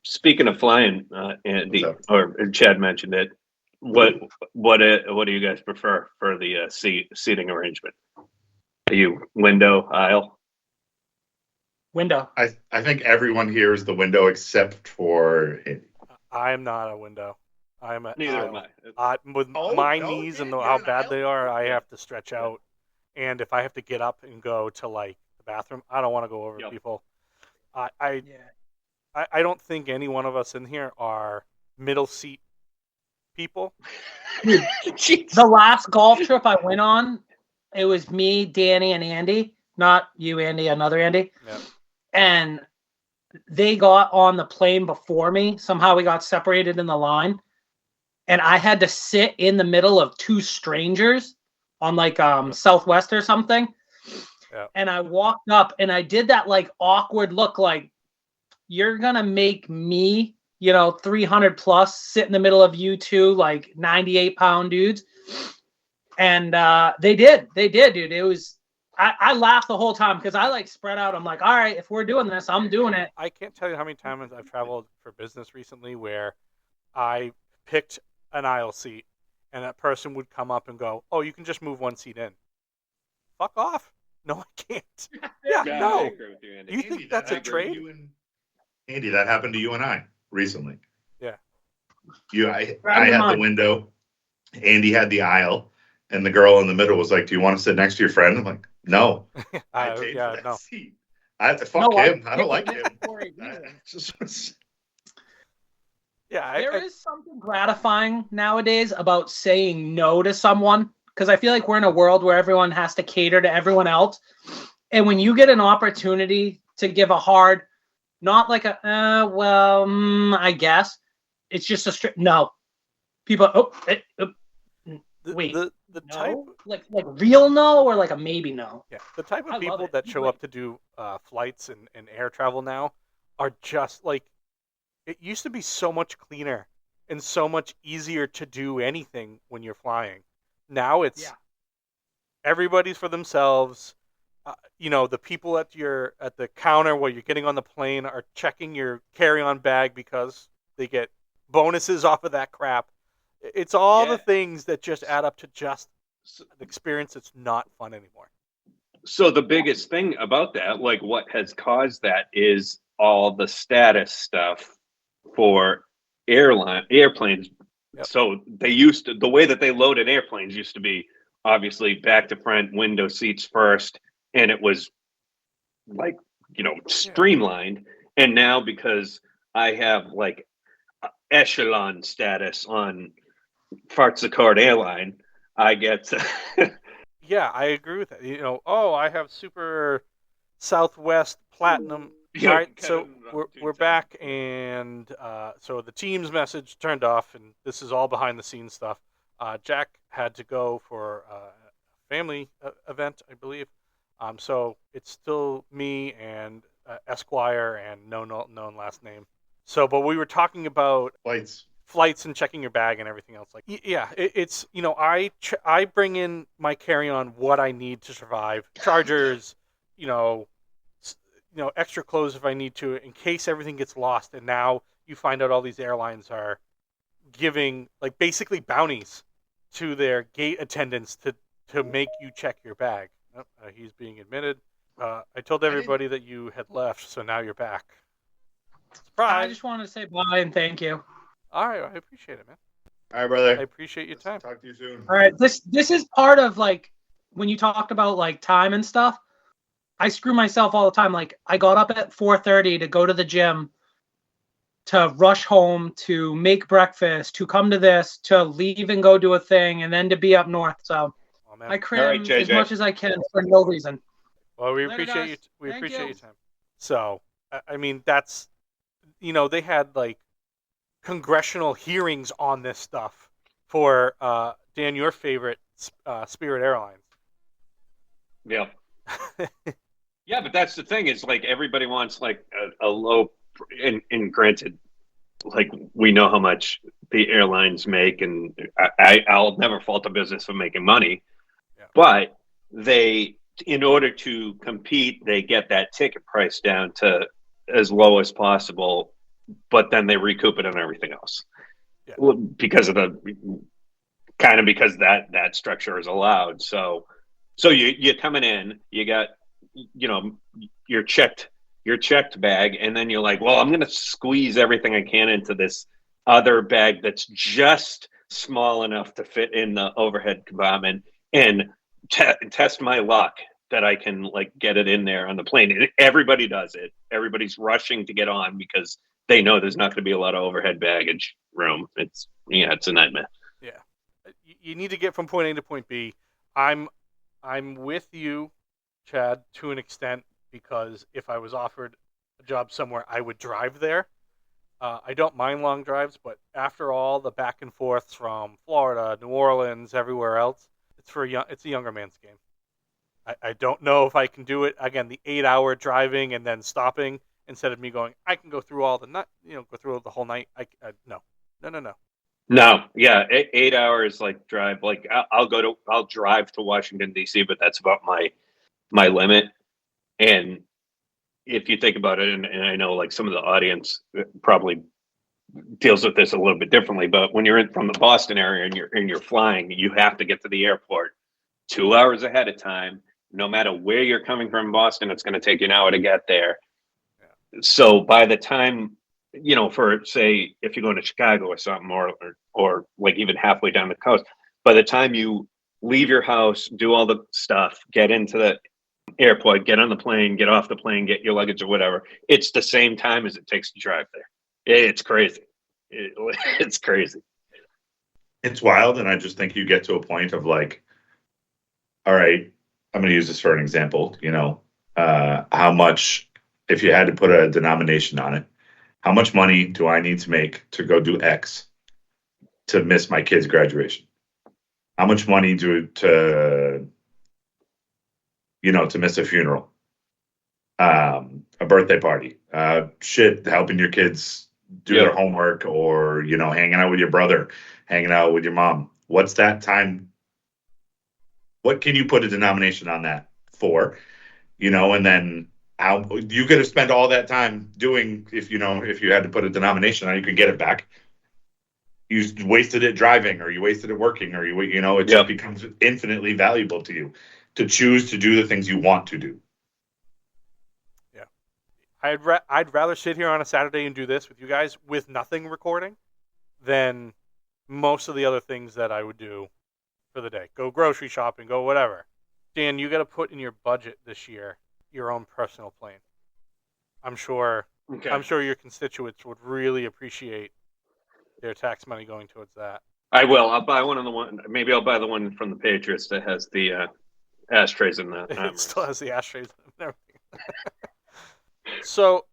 Speaking of flying, Andy or Chad mentioned it. What do you guys prefer for the seating arrangement? Are you window, aisle? Window. I think everyone here is the window except for Andy. I am not a window. I'm a neither am I. With my knees and how bad they are, I have to stretch out. And if I have to get up and go to like the bathroom, I don't want to go over people. I don't think any one of us in here are middle seat people. The last golf trip I went on, it was me, Danny, and Andy. Not you, Andy, another Andy. Yeah. And they got on the plane before me. Somehow we got separated in the line. And I had to sit in the middle of 2 strangers on like Southwest or something. Yeah. And I walked up and I did that like awkward look like, you're going to make me 300 plus, sit in the middle of you two, like 98-pound dudes. And they did, dude. It was, I laughed the whole time because I like spread out. I'm like, all right, if we're doing this, I'm doing it. I can't tell you how many times I've traveled for business recently where I picked an aisle seat and that person would come up and go, "Oh, you can just move one seat in." Fuck off. No, I can't. Yeah, I no. agree with you, Andy. You think that's a trade? Andy, that happened to you and I recently. Yeah. I had the window. Andy had the aisle, and the girl in the middle was like, "Do you want to sit next to your friend?" I'm like, "No." I paid for that seat. Fuck him. I don't like him. There is something gratifying nowadays about saying no to someone, because I feel like we're in a world where everyone has to cater to everyone else. And when you get an opportunity to give a hard, not like a, I guess, it's just a strict no. People, wait, the no? type, like real no, or like a maybe no? yeah, the type of I love people it. that show up to do flights and air travel now are just like, it used to be so much cleaner and so much easier to do anything when you're flying. Now it's everybody's for themselves. The people at the counter while you're getting on the plane are checking your carry-on bag because they get bonuses off of that crap. It's all the things that just add up to just an experience that's not fun anymore. So the biggest thing about that, like what has caused that, is all the status stuff for airplanes. Yep. So the way that they loaded airplanes used to be obviously back to front, window seats first, and it was like, streamlined. And now because I have like echelon status on Fartsaccord airline, I get Yeah, I agree with that. I have super Southwest Platinum. Yeah, All right, so we're back, and so the Teams message turned off, and this is all behind the scenes stuff. Jack had to go for a family event, I believe. So it's still me and Esquire and no known last name. So, but we were talking about flights and checking your bag and everything else. Like, it's I bring in my carry-on what I need to survive. Chargers, extra clothes if I need to, in case everything gets lost. And now you find out all these airlines are giving like basically bounties to their gate attendants to make you check your bag. He's being admitted. I told everybody that you had left, so now you're back. Surprise! I just wanted to say bye and thank you. All right, I appreciate it, man. All right, brother. I appreciate your time. Talk to you soon. All right, this is part of like when you talked about like time and stuff. I screw myself all the time. Like I got up at 4:30 to go to the gym, to rush home, to make breakfast, to come to this, to leave and go do a thing, and then to be up north. So I cram as much as I can for no reason. Well, we appreciate you. We appreciate your time. So, I mean, that's, they had like congressional hearings on this stuff for Dan, your favorite Spirit Airlines. Yeah. Yeah, but that's the thing, is like everybody wants like a low, and granted, like we know how much the airlines make, and I'll never fault a business for making money, but in order to compete, they get that ticket price down to as low as possible, but then they recoup it on everything else. Yeah. Because of because that structure is allowed. So you're coming in, you got, your checked bag, and then you're like, well, I'm going to squeeze everything I can into this other bag that's just small enough to fit in the overhead compartment, and test my luck that I can like get it in there on the plane. And everybody does it. Everybody's rushing to get on because they know there's not going to be a lot of overhead baggage room. It's a nightmare. Yeah. You need to get from point A to point B. I'm with you, Chad, to an extent, because if I was offered a job somewhere, I would drive there. I don't mind long drives, but after all the back and forths from Florida, New Orleans, everywhere else, it's a younger man's game. I don't know if I can do it. Again, the 8-hour driving and then stopping instead of me going, I can go through all the night, go through the whole night. No. No, yeah, 8 hours like drive. Like I'll drive to Washington D.C., but that's about my limit. And if you think about it, and I know like some of the audience probably deals with this a little bit differently, but when you're from the Boston area and you're flying, you have to get to the airport 2 hours ahead of time. No matter where you're coming from in Boston, it's going to take you an hour to get there. Yeah. So by the time, for say if you're going to Chicago or something, or like even halfway down the coast, by the time you leave your house, do all the stuff, get into the airport, get on the plane, get off the plane, get your luggage or whatever, it's the same time as it takes to drive there. It's crazy. It's crazy. It's wild, and I just think you get to a point of like, all right, I'm going to use this for an example. How much, if you had to put a denomination on it, how much money do I need to make to go do X to miss my kid's graduation? How much money to miss a funeral, a birthday party, helping your kids do their homework, or, hanging out with your brother, hanging out with your mom. What's that time? What can you put a denomination on that for? And then how you could have spent all that time doing, if you had to put a denomination on, you could get it back. You wasted it driving, or you wasted it working, or it just becomes infinitely valuable to you to choose to do the things you want to do. Yeah. I'd rather sit here on a Saturday and do this with you guys with nothing recording than most of the other things that I would do for the day. Go grocery shopping, go whatever. Dan, you got to put in your budget this year your own personal plane. I'm sure your constituents would really appreciate their tax money going towards that. I will. I'll buy maybe I'll buy the one from the Patriots that has the ashtrays in the It still has the ashtrays and everything. So,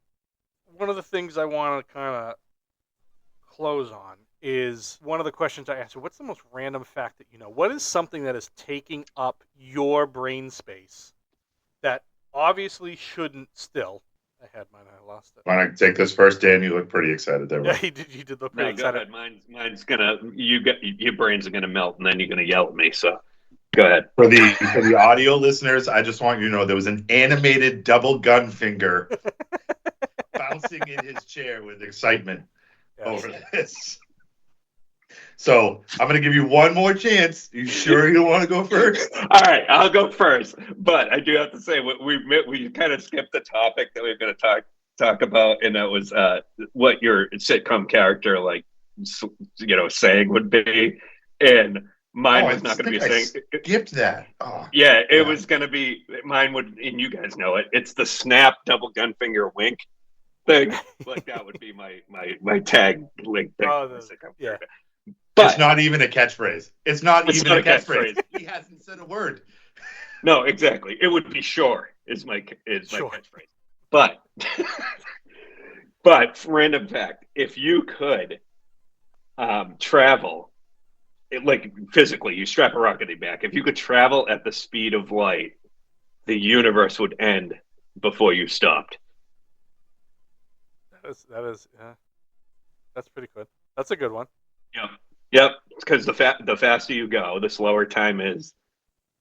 one of the things I want to kind of close on is one of the questions I asked you. What's the most random fact that you know? What is something that is taking up your brain space that obviously shouldn't still? I had mine. I lost it. Why don't I take this first, Dan? You look pretty excited there. Yeah, you did look pretty excited. Go ahead. Mine's gonna. Your brains are gonna melt, and then you're gonna yell at me. So, go ahead. For the audio listeners, I just want you to know there was an animated double gun finger bouncing in his chair with excitement over this. So I'm going to give you one more chance. You sure you don't want to go first? All right, I'll go first. But I do have to say, we kind of skipped the topic that we were going to talk about, and that was what your sitcom character saying would be. And mine was not going to be saying. Skipped that. Oh, yeah, it was going to be mine would, and you guys know it. It's the snap double gun finger wink thing. Like that would be my tag link thing. Yeah. But it's not even a catchphrase. It's not even a catchphrase. He hasn't said a word. No, exactly. It would be sure is my catchphrase. But random fact: if you could travel, like physically, you strap a rocket back. If you could travel at the speed of light, the universe would end before you stopped. That is that's pretty good. That's a good one. Yep. Because the faster you go, the slower time is.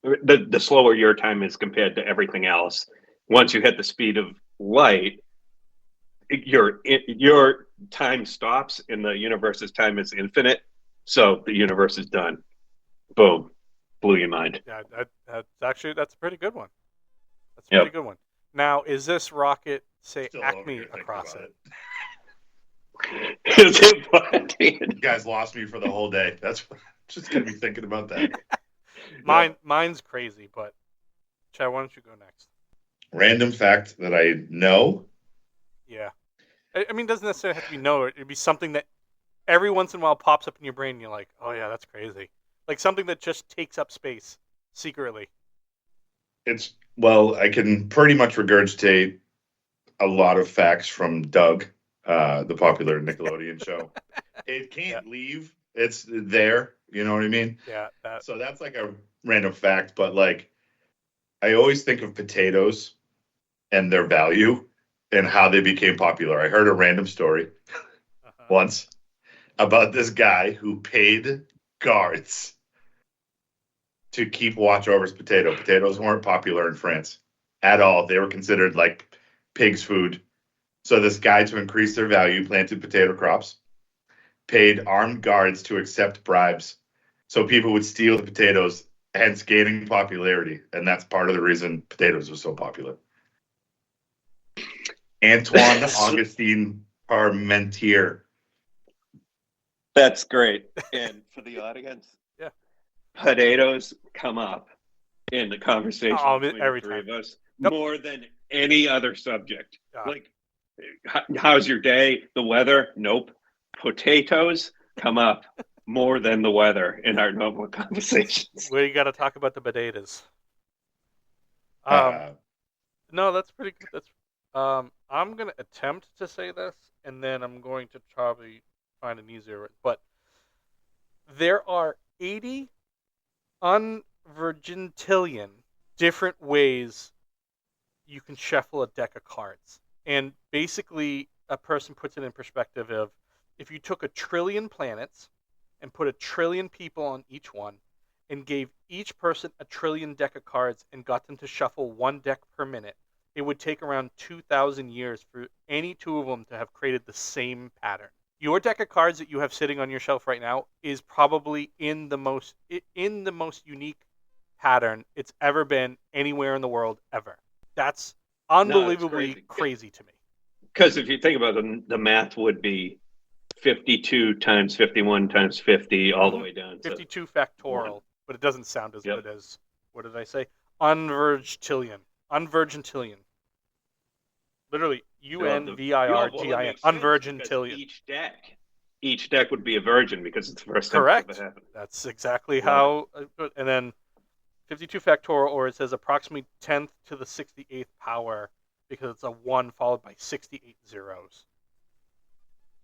The slower your time is compared to everything else. Once you hit the speed of light, your time stops, and the universe's time is infinite. So the universe is done. Boom, blew your mind. Yeah, that's a pretty good one. That's a pretty good one. Now, is this rocket say Still Acme across it? Is it what? You guys lost me for the whole day. That's what I'm just gonna be thinking about that. Mine's crazy, but Chad, why don't you go next? Random fact that I know. Yeah, I mean, it doesn't necessarily have to be know. It'd be something that every once in a while pops up in your brain, and you're like, "Oh yeah, that's crazy." Like something that just takes up space secretly. I can pretty much regurgitate a lot of facts from Doug. The popular Nickelodeon show. It can't leave. It's there. You know what I mean? Yeah. So that's like a random fact, but like I always think of potatoes and their value. and how they became popular. I heard a random story once about this guy who paid guards to keep watch over his potato. Potatoes weren't popular in France at all. They were considered like pig's food. So this guy, to increase their value, planted potato crops, paid armed guards to accept bribes so people would steal the potatoes, hence gaining popularity. And that's part of the reason potatoes were so popular. Antoine Augustine Parmentier. That's great. And for the audience, Yeah. potatoes come up in the conversation between every the three time. of us Yep. more than any other subject. Yeah. Like, how's your day? The weather? Nope. Potatoes come up more than the weather in our normal conversations. We got to talk about the potatoes. No, that's pretty good. That's I'm gonna attempt to say this, and then I'm going to probably find an easier. But there are 80 unvirgintillion different ways you can shuffle a deck of cards, and basically, a person puts it in perspective of if you took 1 trillion planets and put 1 trillion people on each one, and gave each person 1 trillion deck of cards and got them to shuffle 1 deck per minute, it would take around 2,000 years for any two of them to have created the same pattern. Your deck of cards that you have sitting on your shelf right now is probably in the most unique pattern it's ever been anywhere in the world ever. That's unbelievably crazy to me. Because if you think about it, the math would be 52 times 51 times 50 all the way down to 52 factorial, 1. but it doesn't sound as Yep. good as, what did I say? Unvirgintillion. Unvirgintillion. Literally, UNVIRGIN. Unvirgintillion. Each deck would be a virgin because it's the first time Correct. it's ever happened. That's exactly how. And then 52 factorial, or it says approximately 10th to the 68th power, because it's a 1 followed by 68 zeros.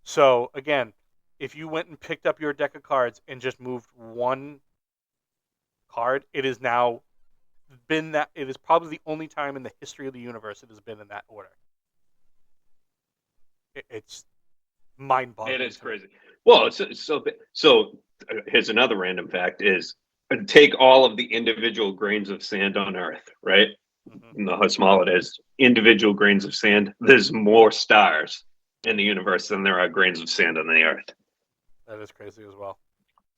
So, again, if you went and picked up your deck of cards and just moved 1 card, it is now been that. It is probably the only time in the history of the universe it has been in that order. It's mind-boggling. It is crazy. Well, so here's another random fact: is take all of the individual grains of sand on Earth, right? Mm-hmm. You know how small it is. Individual grains of sand. There's more stars in the universe than there are grains of sand on the Earth. That is crazy as well.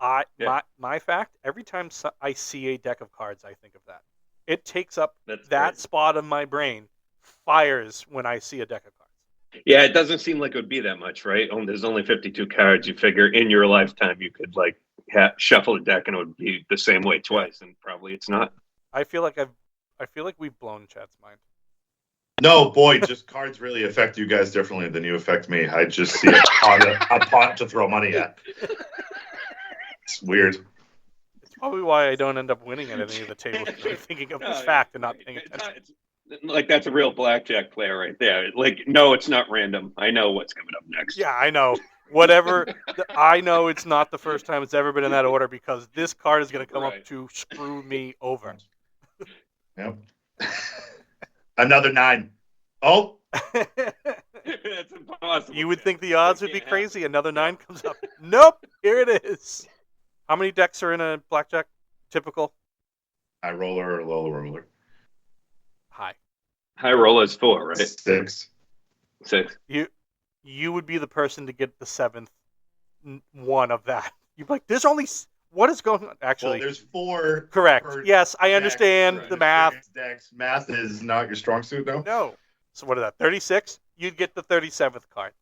My fact: every time I see a deck of cards, I think of that. It takes up that spot of my brain, fires when I see a deck of cards. Yeah, it doesn't seem like it would be that much, right? There's only 52 cards. You figure in your lifetime you could like shuffle a deck and it would be the same way twice, and probably it's not. I feel like we've blown Chad's mind. No, boy, just cards really affect you guys differently than you affect me. I just see a pot to throw money at. It's weird. It's probably why I don't end up winning at any of the tables. I'm thinking of this fact and not paying attention. Like, that's a real blackjack player right there. Like, no, it's not random. I know what's coming up next. Yeah, I know. Whatever. I know it's not the first time it's ever been in that order, because this card is going to come up to screw me over. Yep. Another 9. Oh. That's impossible. You would think the odds would be crazy. Another 9 comes up. Nope. Here it is. How many decks are in a blackjack? Typical? High roller or low roller? High roller is 4, right? 6. You would be the person to get the 7th one of that. You'd be like, there's only... What is going on? Actually, well, there's 4. Correct. Yes, I understand the math. Decks. Math is not your strong suit, no? No. So what is that, 36? You'd get the 37th card.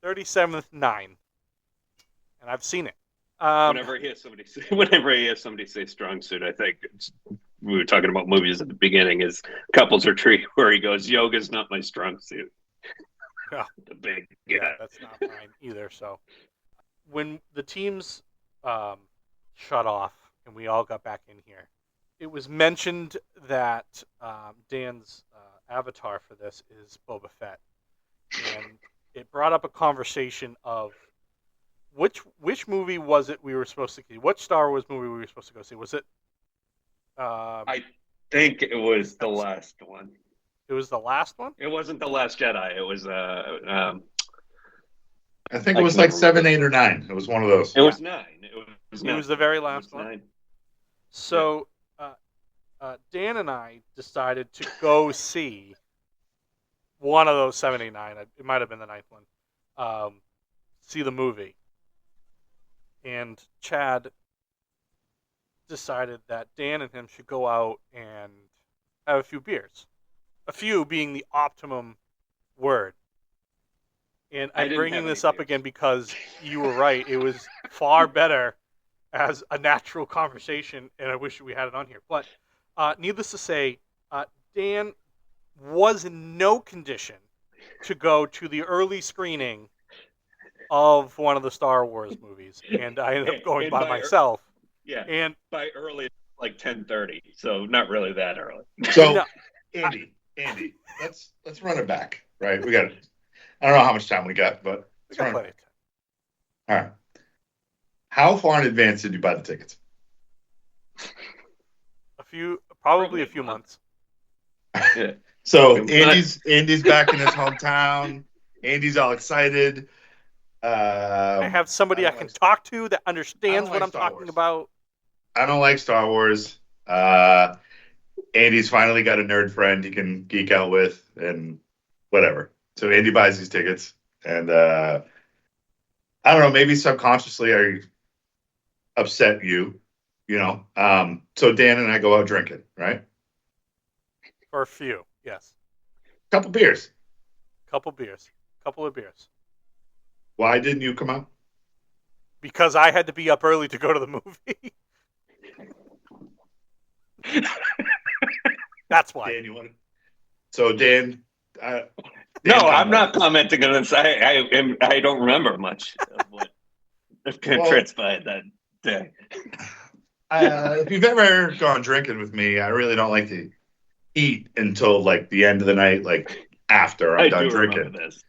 37th 9. And I've seen it. Whenever I hear somebody say strong suit, I think we were talking about movies at the beginning, is Couples Retreat, where he goes, yoga's not my strong suit. Yeah. The big yeah, that's not mine either. So when the teams shut off and we all got back in here, it was mentioned that Dan's avatar for this is Boba Fett, and it brought up a conversation of which movie was it we were supposed to see? What Star Wars movie we were supposed to go see? Was it? I think it was the last one. It was the last one. It wasn't The Last Jedi. It was I think I it was can like never 7, remember. 8, or 9. It was one of those. it was 9. It was the very last one. 9. So Dan and I decided to go see one of those 79. It might have been the ninth one. See the movie. And Chad decided that Dan and him should go out and have a few beers. A few being the optimum word. And I I'm didn't bringing have this any up beers. again because you were right. It was far better as a natural conversation, and I wish we had it on here. But needless to say, Dan was in no condition to go to the early screening of one of the Star Wars movies, and I ended up going And by by myself. Yeah. And By early, like 10:30, so not really that early. So, No, Andy, let's run it back. Right, we got. I don't know how much time we got, but we let's got run plenty it of time. back. All right. How far in advance did you buy the tickets? Probably a Probably few a month. months. Yeah. So But- Andy's back in his hometown. Andy's all excited. I have somebody I, don't can like- talk to that understands like what I'm Star talking Wars. about. I don't like Star Wars. Andy's finally got a nerd friend he can geek out with and whatever. So Andy buys these tickets, and I don't know, maybe subconsciously I upset you, you know. So Dan and I go out drinking, right? For a few, yes. Couple beers. Couple of beers. Why didn't you come out? Because I had to be up early to go to the movie. That's why. Dan, you want to? So Dan, No, Dan I'm not commenting on this. I don't remember much of what transpired that day. If you've ever gone drinking with me, I really don't like to eat until like the end of the night, like after I'm I done do drinking. remember this.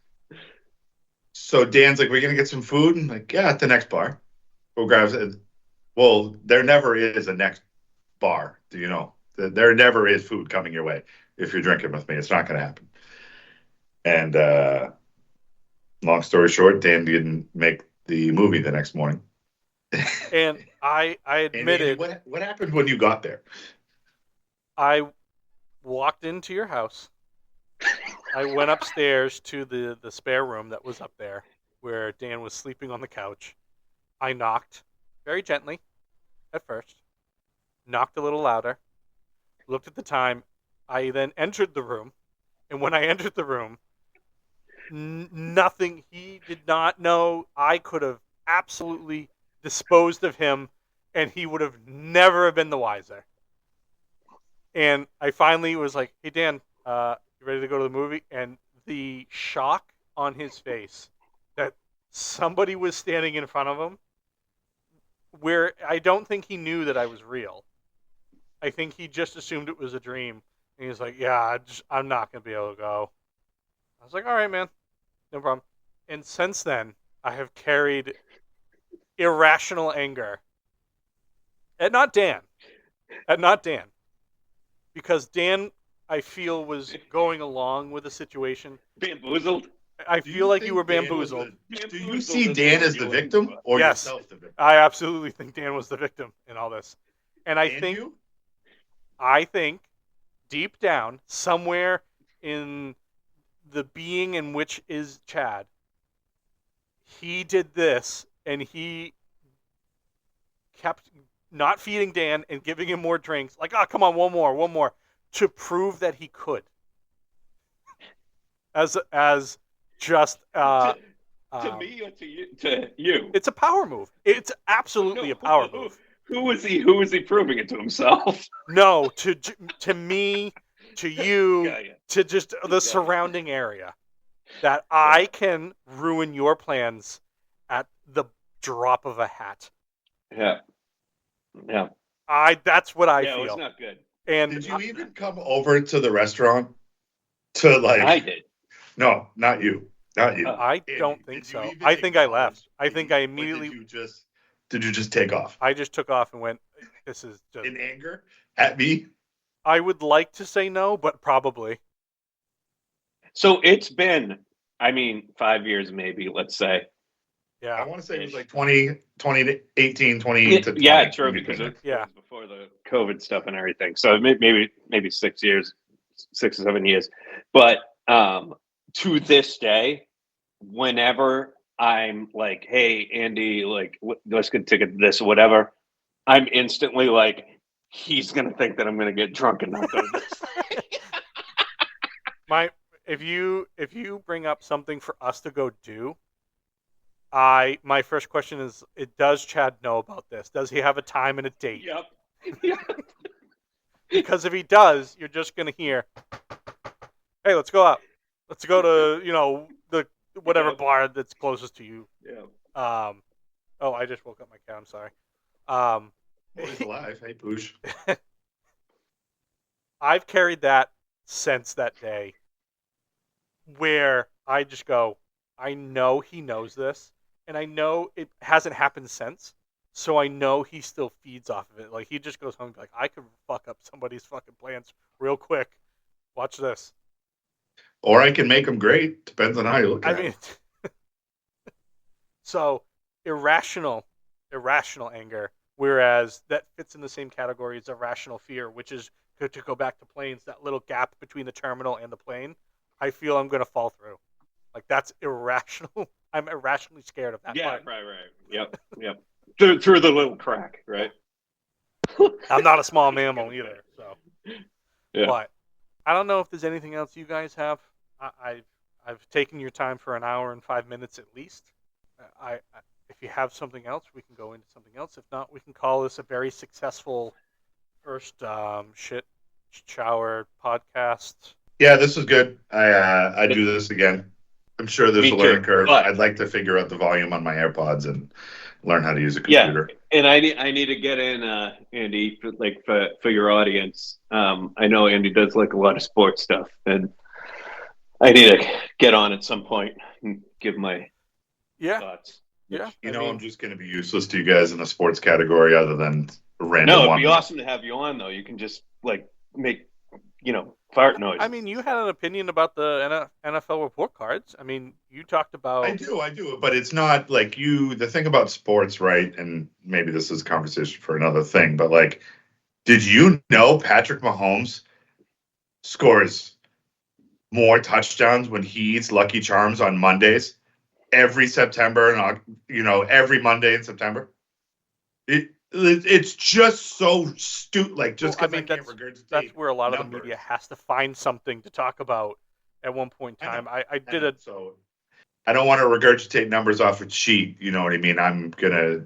So Dan's like, "We're gonna get some food," and like, "Yeah, at the next bar." We'll grab it. Well, there never is a next bar. Do you know? There never is food coming your way if you're drinking with me. It's not gonna happen. And long story short, Dan didn't make the movie the next morning. And I And admitted Andy, what happened when you got there? I walked into your house. I went upstairs to the spare room that was up there where Dan was sleeping on the couch. I knocked very gently at first, knocked a little louder, looked at the time. I then entered the room, and when I entered the room, nothing, he did not know. I could have absolutely disposed of him, and he would have never been the wiser. And I finally was like, "Hey, Dan, you ready to go to the movie?" And the shock on his face that somebody was standing in front of him, where I don't think he knew that I was real. I think he just assumed it was a dream. And he was like, "Yeah, I'm not going to be able to go." I was like, "All right, man. No problem." And since then, I have carried irrational anger at not Dan. Because Dan, I feel, was going along with the situation. Bamboozled. I feel like you were bamboozled. Do you see Dan as the victim or Yes. yourself the victim? I absolutely think Dan was the victim in all this. And You? I think deep down, somewhere in the being in which is Chad, he did this and he kept not feeding Dan and giving him more drinks. Like, "Oh, come on, one more," to prove that he could. As just To me or to you? To you. it's a power move. It's absolutely a power move. Who was he proving it to himself? No, to me, to you, Yeah. to just the surrounding area, that I can ruin your plans at the drop of a hat. Yeah. That's what I Yeah, it was feel. not good. And Did you even come over to the restaurant to like? I did. No, not you. Not you. I Andy, don't think did you so. even I think I acknowledge left. I think I or immediately. Did you just take off I just took off and went. This is just. in anger at me? I would like to say no, but probably. So it's been, 5 years maybe, let's say. I Yeah. want to say it was like 2018, 20 to 20. Yeah, true, because it Yeah. was before the COVID stuff and everything. So maybe 6 years, 6 or 7 years. But to this day, whenever I'm like, hey, Andy, like, let's get a ticket to this or whatever, I'm instantly like, he's going to think that I'm going to get drunk and not go to this. If you bring up something for us to go do, my first question is, does Chad know about this? Does he have a time and a date? Yep. Because if he does, you're just gonna hear, "Hey, let's go out. Let's go to the whatever Yep. bar that's closest to you." Yeah. Oh, I just woke up my cat. I'm sorry. Oh, he's alive. Hey, Poosh. I've carried that since that day, where I just go, I know he knows this, and I know it hasn't happened since, so I know he still feeds off of it. Like, he just goes home and be like, I could fuck up somebody's fucking plans real quick. Watch this. Or I can make them great. Depends on how you look at it. So irrational anger, whereas that fits in the same category as irrational fear, which is to go back to planes, that little gap between the terminal and the plane. I feel I'm going to fall through. Like, that's irrational. I'm irrationally scared of that. Yeah, button. right. Yep. Through the little crack, right? I'm not a small mammal either, so. Yeah. But I don't know if there's anything else you guys have. I've taken your time for an hour and 5 minutes at least. If you have something else, we can go into something else. If not, we can call this a very successful first shit shower podcast. Yeah, this is good. I'd do this again. I'm sure there's Me a learning too, curve. but- I'd like to figure out the volume on my AirPods and learn how to use a Yeah, computer. and I need to get in, Andy, for your audience. I know Andy does like a lot of sports stuff, and I need to get on at some point and give my thoughts. Yeah. I'm just going to be useless to you guys in the sports category other than a random No, it'd one. be awesome to have you on, though. You can just like make fart noise. I mean, you had an opinion about the NFL report cards. I mean, you talked about. I do, but it's not like you. The thing about sports, right? And maybe this is a conversation for another thing, but like, did you know Patrick Mahomes scores more touchdowns when he eats Lucky Charms on Mondays every September and every Monday in September? It's just so stupid. Like, just because I can't regurgitate. That's where a lot of numbers. the media has to find something to talk about at one point in time. I did it. So I don't want to regurgitate numbers off a sheet. You know what I mean? I'm gonna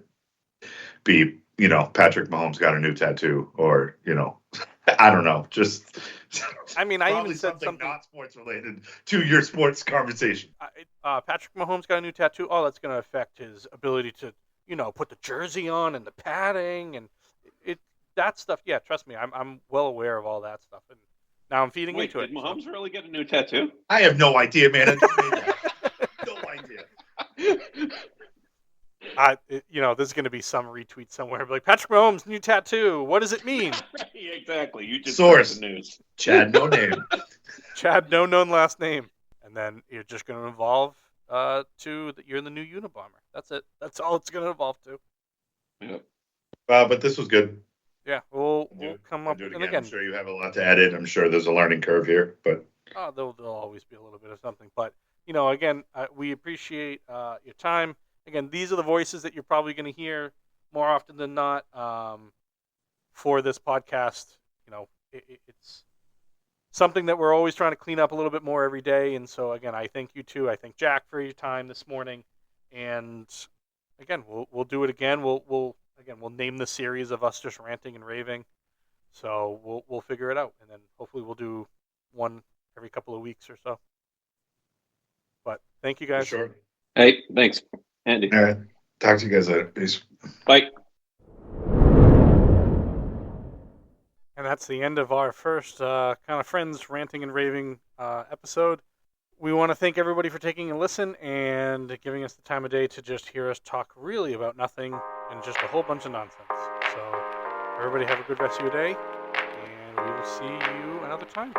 be, Patrick Mahomes got a new tattoo, or I don't know. Just I mean, I even said something something not sports related to your sports conversation. Patrick Mahomes got a new tattoo. Oh, that's going to affect his ability to, put the jersey on and the padding and that stuff. Yeah, trust me, I'm well aware of all that stuff, and now I'm feeding into it. Did Mahomes really get a new tattoo? I have no idea, man. I just made that. No idea. There's going to be some retweet somewhere like Patrick Mahomes new tattoo. What does it mean? Right, exactly. You just Source. heard the news. Chad, no name. Chad, no known last name, and then you're just going to evolve to that you're in the new Unabomber. That's it. That's all it's going to evolve to. Yeah. But this was good. Yeah, we'll come up Do it and again. I'm sure you have a lot to edit. I'm sure there's a learning curve here, but there'll always be a little bit of something. But again, we appreciate your time. Again, these are the voices that you're probably going to hear more often than not for this podcast. It's something that we're always trying to clean up a little bit more every day. And so, again, I thank you too. I thank Jack for your time this morning. And again, we'll do it again. We'll name the series of us just ranting and raving. So we'll figure it out, and then hopefully we'll do one every couple of weeks or so. But thank you guys. sure. Hey, thanks, Andy. All right. Talk to you guys later. Peace. Bye. And that's the end of our first kind of friends ranting and raving episode. We want to thank everybody for taking a listen and giving us the time of day to just hear us talk really about nothing and just a whole bunch of nonsense. So everybody have a good rest of your day, and we will see you another time.